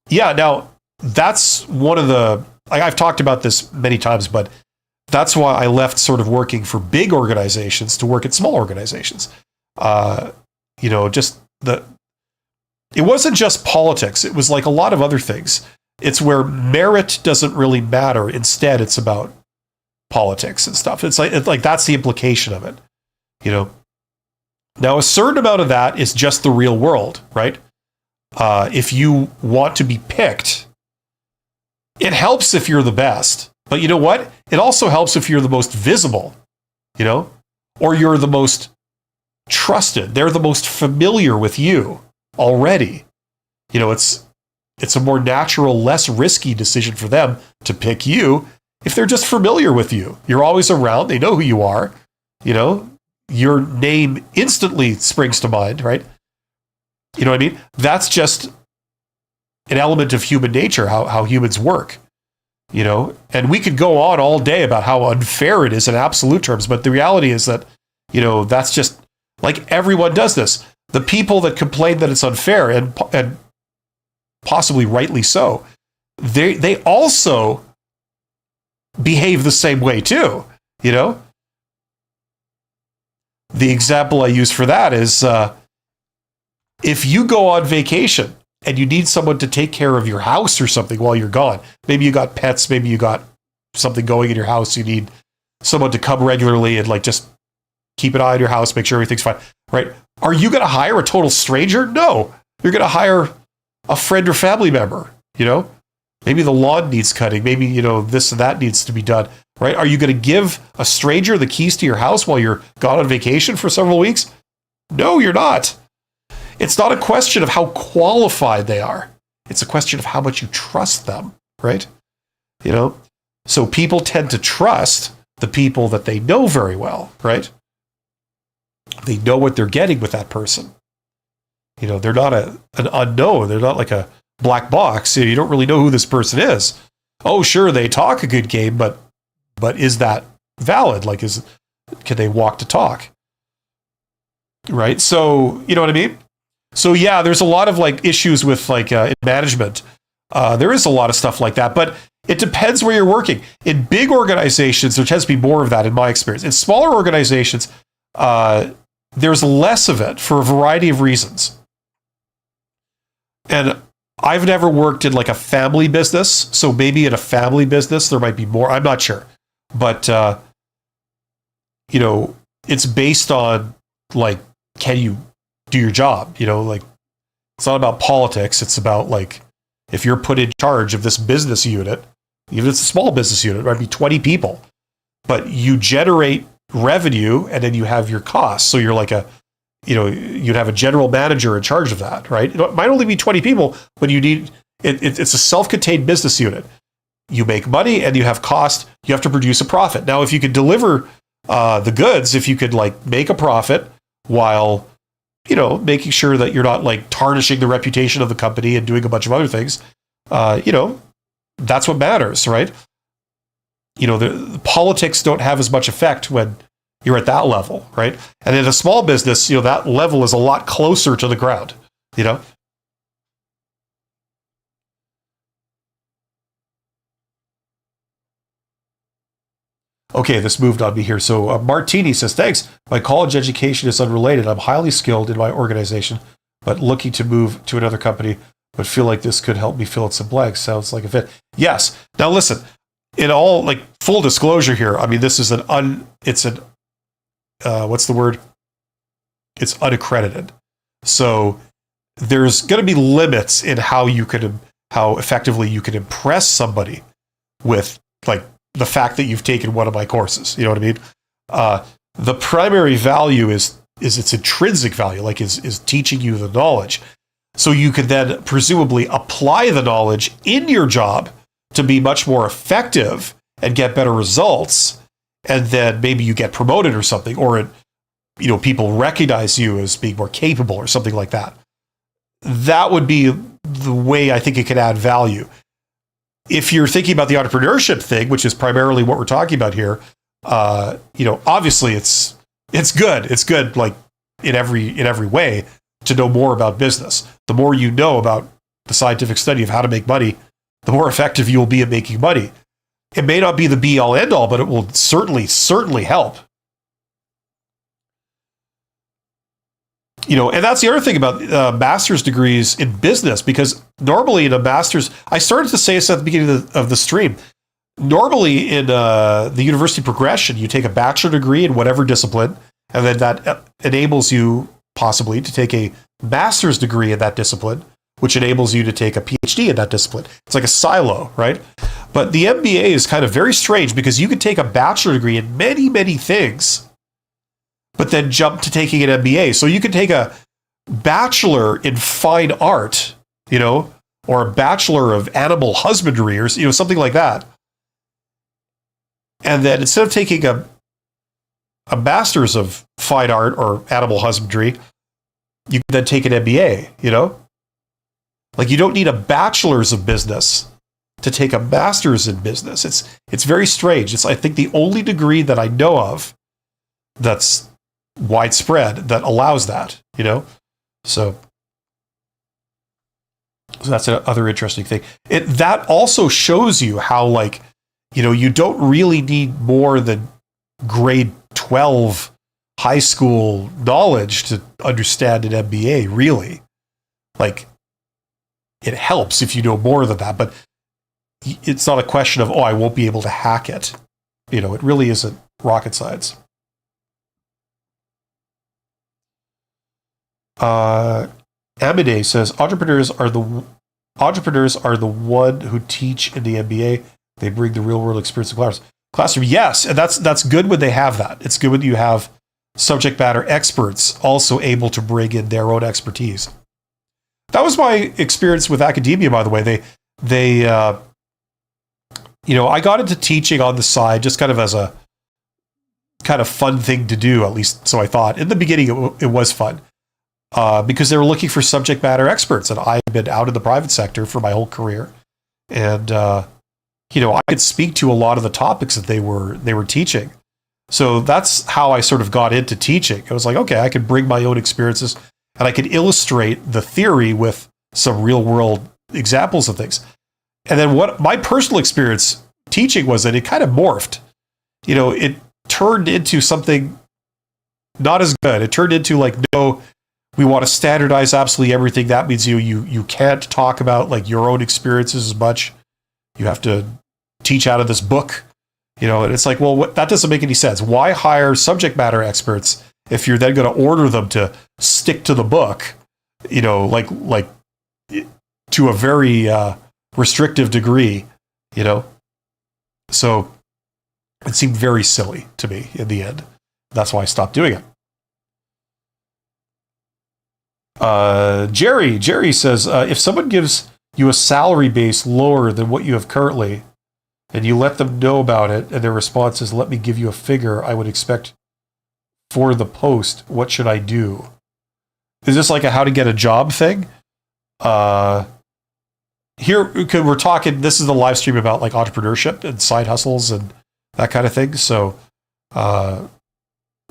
now that's one of the, I've talked about this many times, but that's why I left sort of working for big organizations to work at small organizations. It wasn't just politics. It was like a lot of other things. It's where merit doesn't really matter. Instead, it's about politics and stuff. It's like that's the implication of it. Now, a certain amount of that is just the real world, right? If you want to be picked, it helps if you're the best. But you know what? It also helps if you're the most visible, or you're the most trusted. They're the most familiar with you already. It's a more natural, less risky decision for them to pick you if they're just familiar with you. You're always around. They know who you are. Your name instantly springs to mind, right? You know what I mean? That's just an element of human nature, how humans work, and we could go on all day about how unfair it is in absolute terms. But the reality is that, that's just like everyone does this. The people that complain that it's unfair and possibly rightly so, they also behave the same way too, The example I use for that is if you go on vacation and you need someone to take care of your house or something while you're gone, maybe you got pets, maybe you got something going in your house, you need someone to come regularly and like just keep an eye on your house, make sure everything's fine, right? Are you going to hire a total stranger? No, you're going to hire a friend or family member, Maybe the lawn needs cutting, maybe, this and that needs to be done, right? Are you going to give a stranger the keys to your house while you're gone on vacation for several weeks? No, you're not. It's not a question of how qualified they are. It's a question of how much you trust them, right? So people tend to trust the people that they know very well, right? They know what they're getting with that person. They're not an unknown. They're not like a black box. You don't really know who this person is. Oh, sure, they talk a good game, but is that valid? Like, can they walk to talk? Right? So, you know what I mean? So yeah, there's a lot of like issues with like in management. There is a lot of stuff like that, but it depends where you're working. In big organizations, there tends to be more of that in my experience. In smaller organizations, there's less of it for a variety of reasons. And I've never worked in like a family business, so maybe in a family business there might be more. I'm not sure, but it's based on like, can you do your job? Like it's not about politics. It's about like, if you're put in charge of this business unit, even if it's a small business unit, it might be 20 people, but you generate revenue and then you have your costs. So you're like you'd have a general manager in charge of that, right? It might only be 20 people, but you need, it's a self-contained business unit. You make money and you have cost, you have to produce a profit. Now, if you could deliver the goods, if you could like make a profit while, making sure that you're not like tarnishing the reputation of the company and doing a bunch of other things, that's what matters, right? the politics don't have as much effect when you're at that level, right? And in a small business, that level is a lot closer to the ground, Okay, this moved on me here. So Martini says, thanks. My college education is unrelated. I'm highly skilled in my organization, but looking to move to another company, but feel like this could help me fill in some blanks. Sounds like a fit. Yes. Now listen, in all, like, full disclosure here, I mean, this is what's the word? It's unaccredited. So there's going to be limits in how effectively you can impress somebody with, like, the fact that you've taken one of my courses. You know what I mean? The primary value is its intrinsic value, like is teaching you the knowledge. So you could then presumably apply the knowledge in your job to be much more effective and get better results. And then maybe you get promoted or something, or people recognize you as being more capable or something like that. That would be the way I think it could add value. If you're thinking about the entrepreneurship thing, which is primarily what we're talking about here, obviously it's good. It's good, like, in every way, to know more about business. The more you know about the scientific study of how to make money, the more effective you will be at making money. It may not be the be all end all, but it will certainly help. And that's the other thing about master's degrees in business, because normally in a master's, I started to say this at the beginning of the stream. Normally in the university progression, you take a bachelor degree in whatever discipline, and then that enables you possibly to take a master's degree in that discipline, which enables you to take a PhD in that discipline. It's like a silo, right? But the MBA is kind of very strange, because you could take a bachelor degree in many, many things, but then jump to taking an MBA. So you could take a bachelor in fine art, or a bachelor of animal husbandry, or something like that. And then instead of taking a master's of fine art or animal husbandry, you can then take an MBA, Like, you don't need a bachelor's of business to take a master's in business. It's very strange. It's, I think, the only degree that I know of that's widespread that allows that, So that's another interesting thing. That also shows you how, like, you don't really need more than grade 12 high school knowledge to understand an MBA, really. Like, it helps if you know more than that, but it's not a question of, I won't be able to hack it. It really isn't rocket science. Amide says, entrepreneurs are the one who teach in the MBA. They bring the real world experience to classroom. Yes, and that's good when they have that. It's good when you have subject matter experts also able to bring in their own expertise. That was my experience with academia, by the way. They I got into teaching on the side just kind of as a kind of fun thing to do, at least so I thought. In the beginning, it was fun. Because they were looking for subject matter experts, and I've been out in the private sector for my whole career, and I could speak to a lot of the topics that they were teaching. So that's how I sort of got into teaching. I was like, okay, I could bring my own experiences, and I could illustrate the theory with some real world examples of things. And then what my personal experience teaching was that it kind of morphed. It turned into something not as good. It turned into, like, no, we want to standardize absolutely everything. That means you can't talk about, like, your own experiences as much. You have to teach out of this book, and it's like, well, that doesn't make any sense. Why hire subject matter experts if you're then going to order them to stick to the book, like to a very restrictive degree, So it seemed very silly to me in the end. That's why I stopped doing it. Jerry says, if someone gives you a salary base lower than what you have currently, and you let them know about it, and their response is, let me give you a figure I would expect for the post, what should I do? Is this like a how to get a job thing? Here, we're talking, this is the live stream about, like, entrepreneurship and side hustles and that kind of thing. So we're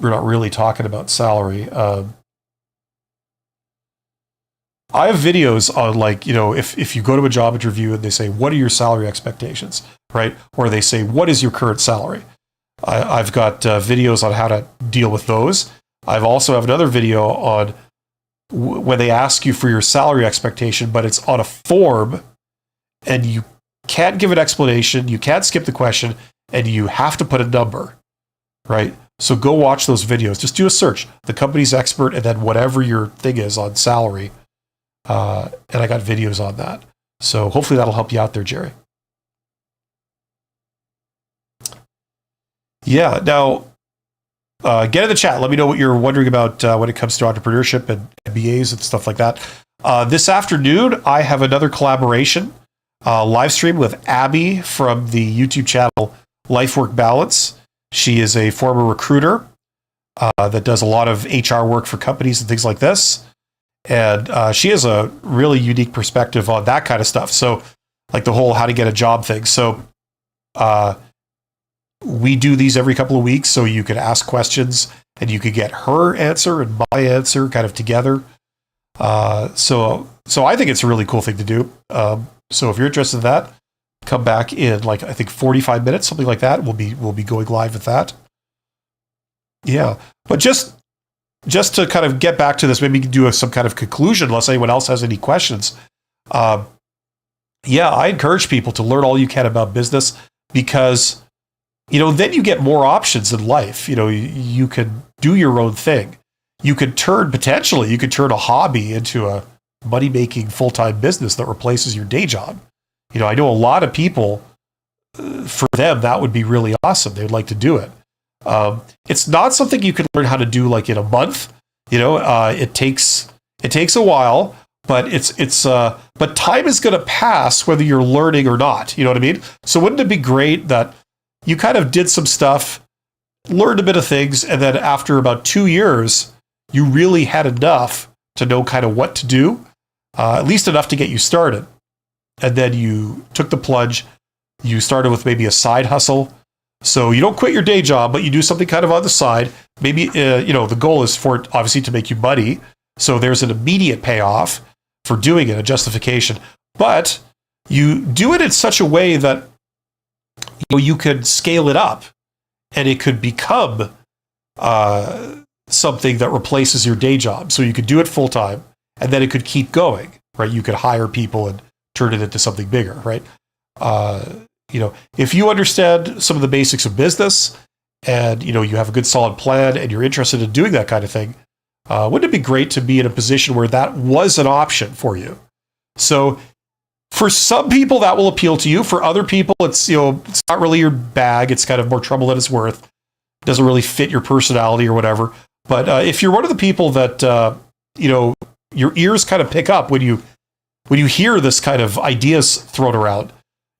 not really talking about salary. I have videos on, like, if you go to a job interview and they say, what are your salary expectations, right? Or they say, what is your current salary? I've got videos on how to deal with those. I've also have another video on when they ask you for your salary expectation, but it's on a form and you can't give an explanation, you can't skip the question, and you have to put a number, right? So go watch those videos. Just do a search, the company's expert, and then whatever your thing is on salary. And I got videos on that. So hopefully that'll help you out there, Jerry. Yeah. Now, get in the chat. Let me know what you're wondering about when it comes to entrepreneurship and MBAs and stuff like that. This afternoon, I have another collaboration live stream with Abby from the YouTube channel Life Work Balance. She is a former recruiter that does a lot of HR work for companies and things like this. And she has a really unique perspective on that kind of stuff. So, like the whole how to get a job thing. So, we do these every couple of weeks, so you can ask questions and you could get her answer and my answer kind of together. So I think it's a really cool thing to do. So if you're interested in that, come back in like, I think 45 minutes, something like that. We'll be going live with that. Yeah, but just to kind of get back to this, maybe we can do some kind of conclusion unless anyone else has any questions. Yeah, I encourage people to learn all you can about business because, then you get more options in life. You can do your own thing. You could turn a hobby into a money-making full-time business that replaces your day job. I know a lot of people, for them, that would be really awesome. They'd like to do it. It's not something you can learn how to do like in a month. It takes a while, but but time is going to pass whether you're learning or not. You know what I mean? So wouldn't it be great that you kind of did some stuff, learned a bit of things, and then after about 2 years, you really had enough to know kind of what to do, at least enough to get you started. And then you took the plunge. You started with maybe a side hustle. So you don't quit your day job, but you do something kind of on the side. Maybe, the goal is for it obviously to make you money. So there's an immediate payoff for doing it, a justification. But you do it in such a way that you could scale it up and it could become something that replaces your day job. So you could do it full time and then it could keep going, right? You could hire people and turn it into something bigger, right? If you understand some of the basics of business and, you have a good solid plan and you're interested in doing that kind of thing, wouldn't it be great to be in a position where that was an option for you? So for some people that will appeal to you. For other people, it's not really your bag. It's kind of more trouble than it's worth. It doesn't really fit your personality or whatever. But if you're one of the people that, your ears kind of pick up when you hear this kind of ideas thrown around,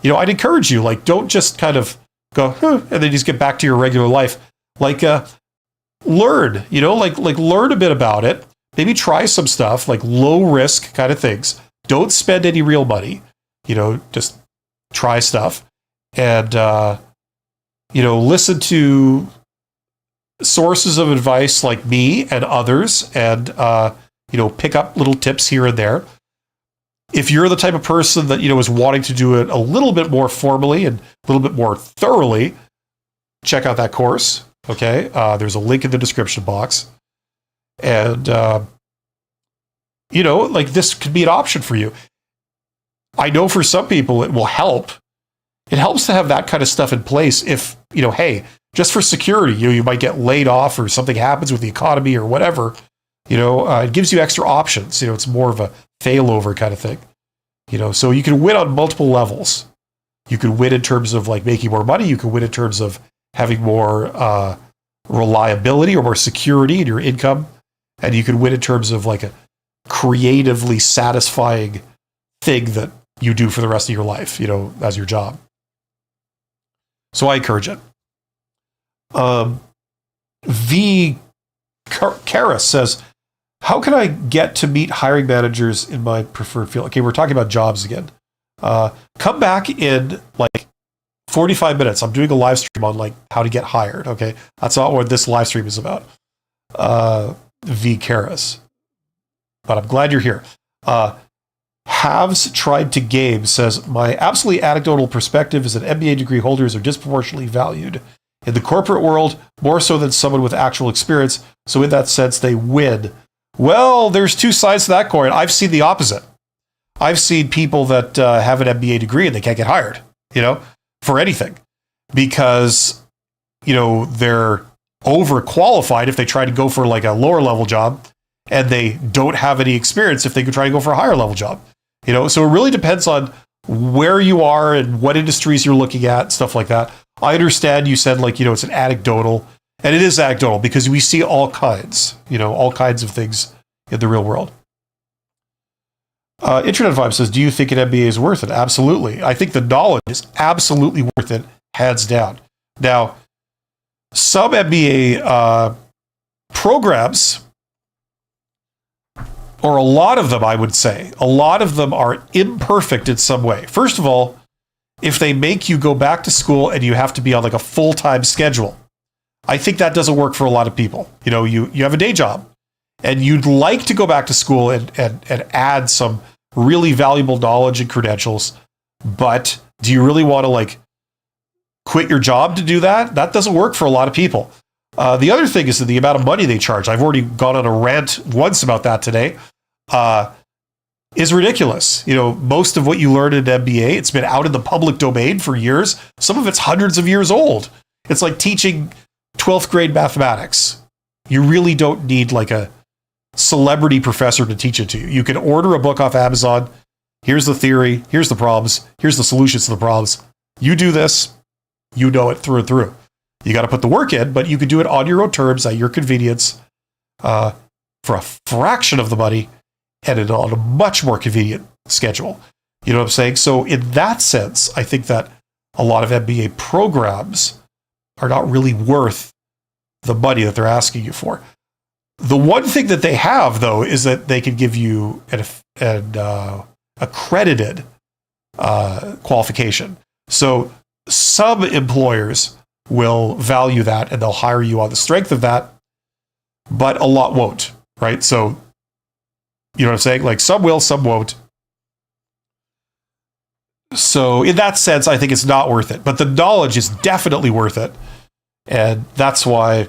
I'd encourage you, like, don't just kind of go, and then just get back to your regular life. Like, learn, learn a bit about it. Maybe try some stuff, like low risk kind of things. Don't spend any real money, just try stuff and, listen to sources of advice like me and others and, pick up little tips here and there. If you're the type of person that, is wanting to do it a little bit more formally and a little bit more thoroughly, check out that course. Okay. There's a link in the description box. And, this could be an option for you. I know for some people it will help. It helps to have that kind of stuff in place if, hey, just for security, you might get laid off or something happens with the economy or whatever. It gives you extra options. It's more of a failover kind of thing. So you can win on multiple levels. You can win in terms of like making more money. You can win in terms of having more reliability or more security in your income. And you can win in terms of like a creatively satisfying thing that you do for the rest of your life, as your job. So I encourage it. V. Karis says, how can I get to meet hiring managers in my preferred field? Okay, we're talking about jobs again. Come back in like 45 minutes. I'm doing a live stream on like how to get hired. Okay. That's not what this live stream is about. V. Karas. But I'm glad you're here. Haves tried to game says, my absolutely anecdotal perspective is that MBA degree holders are disproportionately valued in the corporate world, more so than someone with actual experience. So in that sense, they win. Well, there's two sides to that coin. I've seen the opposite. I've seen people that have an MBA degree and they can't get hired, for anything because, they're overqualified if they try to go for like a lower level job and they don't have any experience if they could try to go for a higher level job, so it really depends on where you are and what industries you're looking at, stuff like that. I understand you said it's an anecdotal, and it is anecdotal because we see all kinds of things in the real world. Internet Vibe says, do you think an MBA is worth it? Absolutely. I think the knowledge is absolutely worth it, hands down. Now, some MBA programs, or a lot of them, I would say, a lot of them are imperfect in some way. First of all, if they make you go back to school and you have to be on like a full-time schedule, I think that doesn't work for a lot of people. You have a day job and you'd like to go back to school and add some really valuable knowledge and credentials, but do you really want to quit your job to do that? That doesn't work for a lot of people. The other thing is that the amount of money they charge, I've already gone on a rant once about that today, is ridiculous. Most of what you learn in MBA, it's been out in the public domain for years. Some of it's hundreds of years old. It's like teaching 12th grade mathematics. You really don't need like a celebrity professor to teach it to you. You can order a book off Amazon. Here's the theory. Here's the problems. Here's the solutions to the problems. You do this, you know it through and through. You got to put the work in, but you can do it on your own terms, at your convenience, for a fraction of the money and on a much more convenient schedule. You know what I'm saying? So in that sense, I think that a lot of MBA programs are not really worth the money that they're asking you for. The one thing that they have, though, is that they can give you an accredited qualification. So some employers will value that and they'll hire you on the strength of that, but a lot won't, right? So, you know what I'm saying? Like some will, some won't. So in that sense, I think it's not worth it, but the knowledge is definitely worth it. And that's why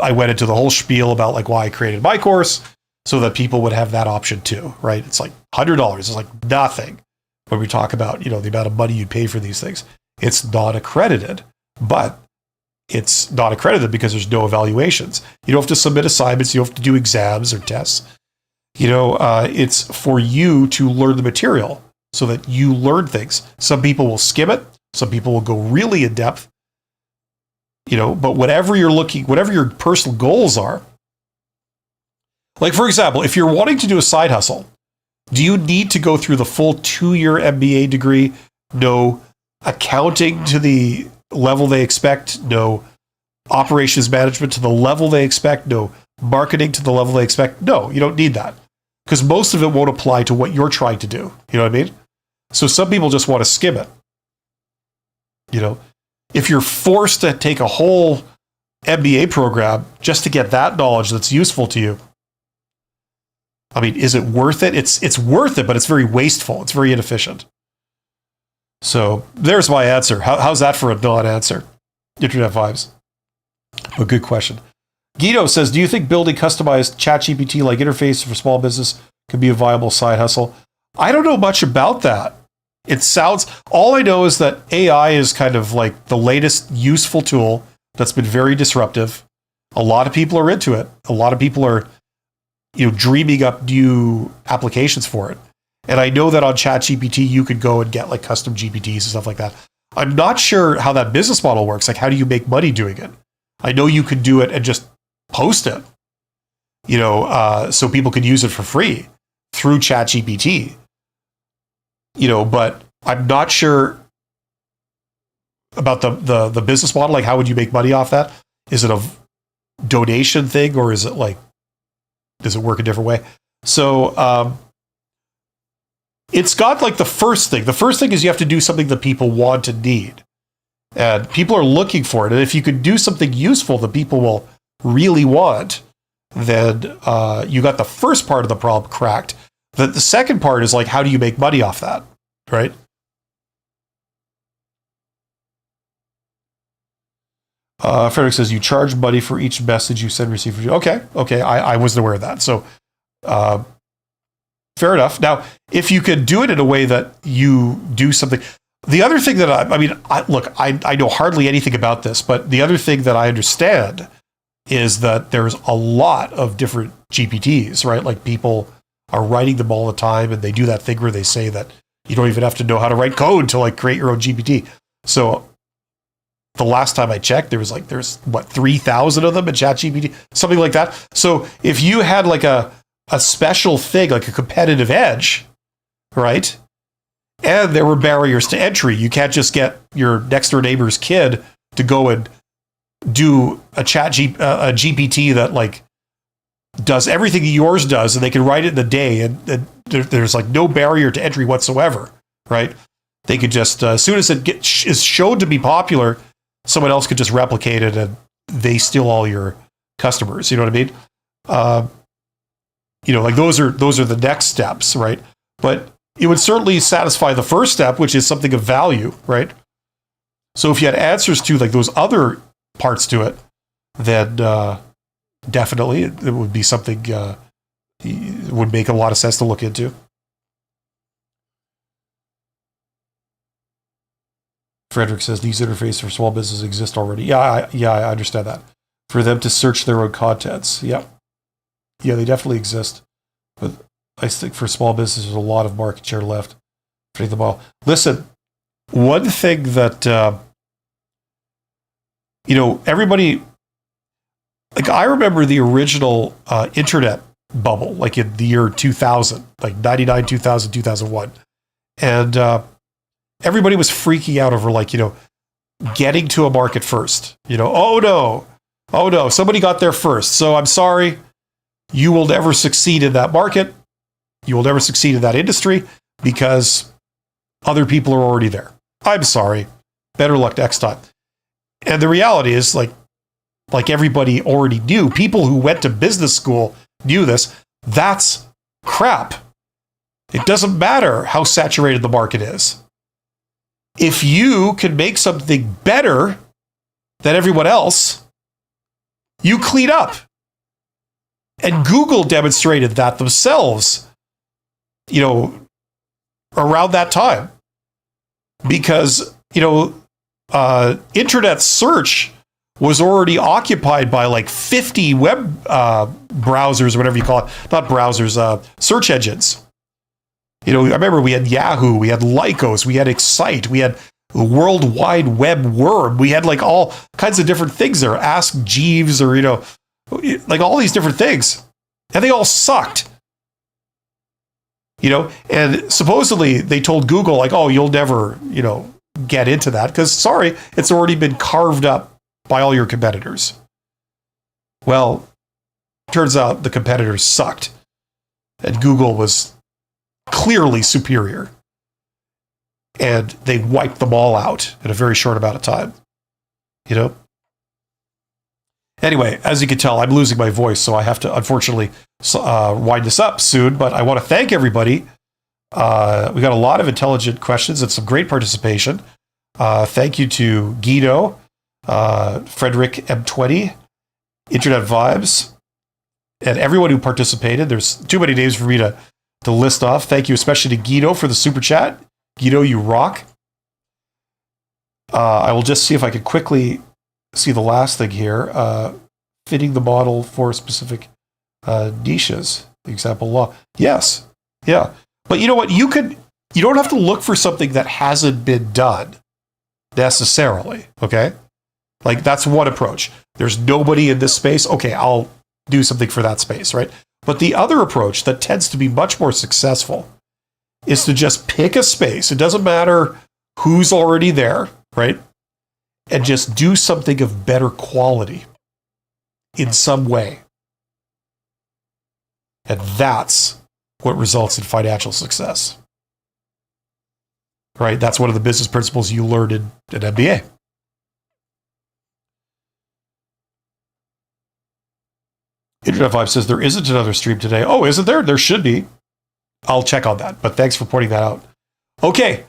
I went into the whole spiel about like why I created my course, so that people would have that option too, right? It's like $100. It's like nothing when we talk about, the amount of money you'd pay for these things. It's not accredited, but it's not accredited because there's no evaluations. You don't have to submit assignments. You don't have to do exams or tests. It's for you to learn the material so that you learn things. Some people will skim it. Some people will go really in depth. But whatever your personal goals are, like for example, if you're wanting to do a side hustle, do you need to go through the full 2-year MBA degree? No. Accounting to the level they expect? No. Operations management to the level they expect? No. Marketing to the level they expect? No, you don't need that. Because most of it won't apply to what you're trying to do. You know what I mean? So some people just want to skim it. If you're forced to take a whole MBA program just to get that knowledge that's useful to you, I mean, is it worth it? It's worth it, but it's very wasteful. It's very inefficient. So there's my answer. How's that for a non-answer? Internet Vibes. A good question. Guido says, do you think building customized ChatGPT-like interface for small business could be a viable side hustle? I don't know much about that. All I know is that AI is kind of like the latest useful tool that's been very disruptive. A lot of people are into it. A lot of people are, dreaming up new applications for it. And I know that on ChatGPT, you could go and get like custom GPTs and stuff like that. I'm not sure how that business model works. Like, how do you make money doing it? I know you could do it and just post it, so people could use it for free through ChatGPT. But I'm not sure about the business model. Like, how would you make money off that? Is it a donation thing, or is it like, does it work a different way? So it's got like the first thing. The first thing is you have to do something that people want and need. And people are looking for it. And if you could do something useful that people will really want, then you got the first part of the problem cracked. The second part is like, how do you make money off that, right? Frederick says, you charge money for each message you send receive. Okay, I wasn't aware of that. So fair enough. Now, if you could do it in a way that you do something. The other thing that I know hardly anything about this, but the other thing that I understand is that there's a lot of different GPTs, right? Like people are writing them all the time, and they do that thing where they say that you don't even have to know how to write code to like create your own GPT. So the last time I checked, there's 3,000 of them in ChatGPT, something like that. So if you had like a special thing, like a competitive edge, right? And there were barriers to entry. You can't just get your next door neighbor's kid to go and do a GPT that like does everything yours does, and they can write it in a day, and there's like no barrier to entry whatsoever, right? They could just, as soon as it is shown to be popular, someone else could just replicate it, and they steal all your customers. You know what I mean? Like those are the next steps, right? But it would certainly satisfy the first step, which is something of value, right? So if you had answers to like those other parts to it, then definitely it would be something it would make a lot of sense to look into. Frederick says these interfaces for small businesses exist already. Yeah, I understand that. For them to search their own contents. Yeah, they definitely exist. But I think for small businesses, there's a lot of market share left. For them all. Listen, one thing that everybody, like I remember the original internet bubble, like in the year 2000, like 99, 2000, 2001. And everybody was freaking out over like, getting to a market first. Oh no, somebody got there first. So I'm sorry, you will never succeed in that market. You will never succeed in that industry because other people are already there. I'm sorry. Better luck next time. And the reality is like everybody already knew, people who went to business school knew this. That's crap. It doesn't matter how saturated the market is. If you can make something better than everyone else, you clean up. And Google demonstrated that themselves, around that time. Because, internet search was already occupied by like 50 web browsers, or whatever you call it. Not browsers, search engines. I remember we had Yahoo, we had Lycos, we had Excite, we had the World Wide Web Worm. We had like all kinds of different things there. Ask Jeeves, or, like all these different things. And they all sucked. And supposedly they told Google like, oh, you'll never, get into that because sorry, it's already been carved up by all your competitors. Well, turns out the competitors sucked and Google was clearly superior. And they wiped them all out in a very short amount of time. Anyway, as you can tell, I'm losing my voice, so I have to, unfortunately, wind this up soon. But I want to thank everybody. We got a lot of intelligent questions and some great participation. Thank you to Guido, Frederick M20, Internet Vibes, and everyone who participated. There's too many names for me to list off. Thank you especially to Guido for the super chat. Guido, you rock. I will just see if I can quickly see the last thing here. Fitting the model for specific niches. The example law. Yes. Yeah. But you know what? You don't have to look for something that hasn't been done necessarily. Okay? Like that's one approach. There's nobody in this space. Okay, I'll do something for that space, right? But the other approach that tends to be much more successful is to just pick a space. It doesn't matter who's already there, right? And just do something of better quality in some way. And that's what results in financial success. Right? That's one of the business principles you learned in MBA. Internet Vibe says there isn't another stream today. Oh, isn't there? There should be. I'll check on that, but thanks for pointing that out. Okay.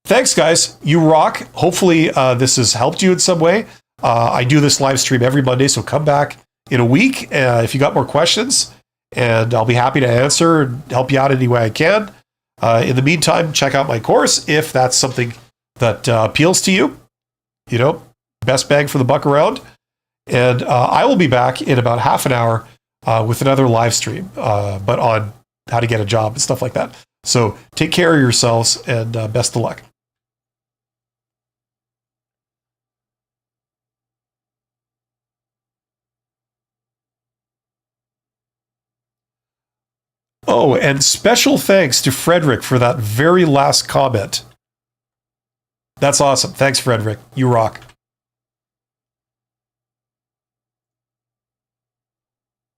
Thanks, guys. You rock. Hopefully, this has helped you in some way. I do this live stream every Monday, so come back in a week if you got more questions, and I'll be happy to answer and help you out any way I can. In the meantime, check out my course if that's something that appeals to you. You know, best bang for the buck around. And I will be back in about half an hour with another live stream, but on how to get a job and stuff like that. So take care of yourselves and best of luck. Oh, and special thanks to Frederick for that very last comment. That's awesome. Thanks, Frederick. You rock.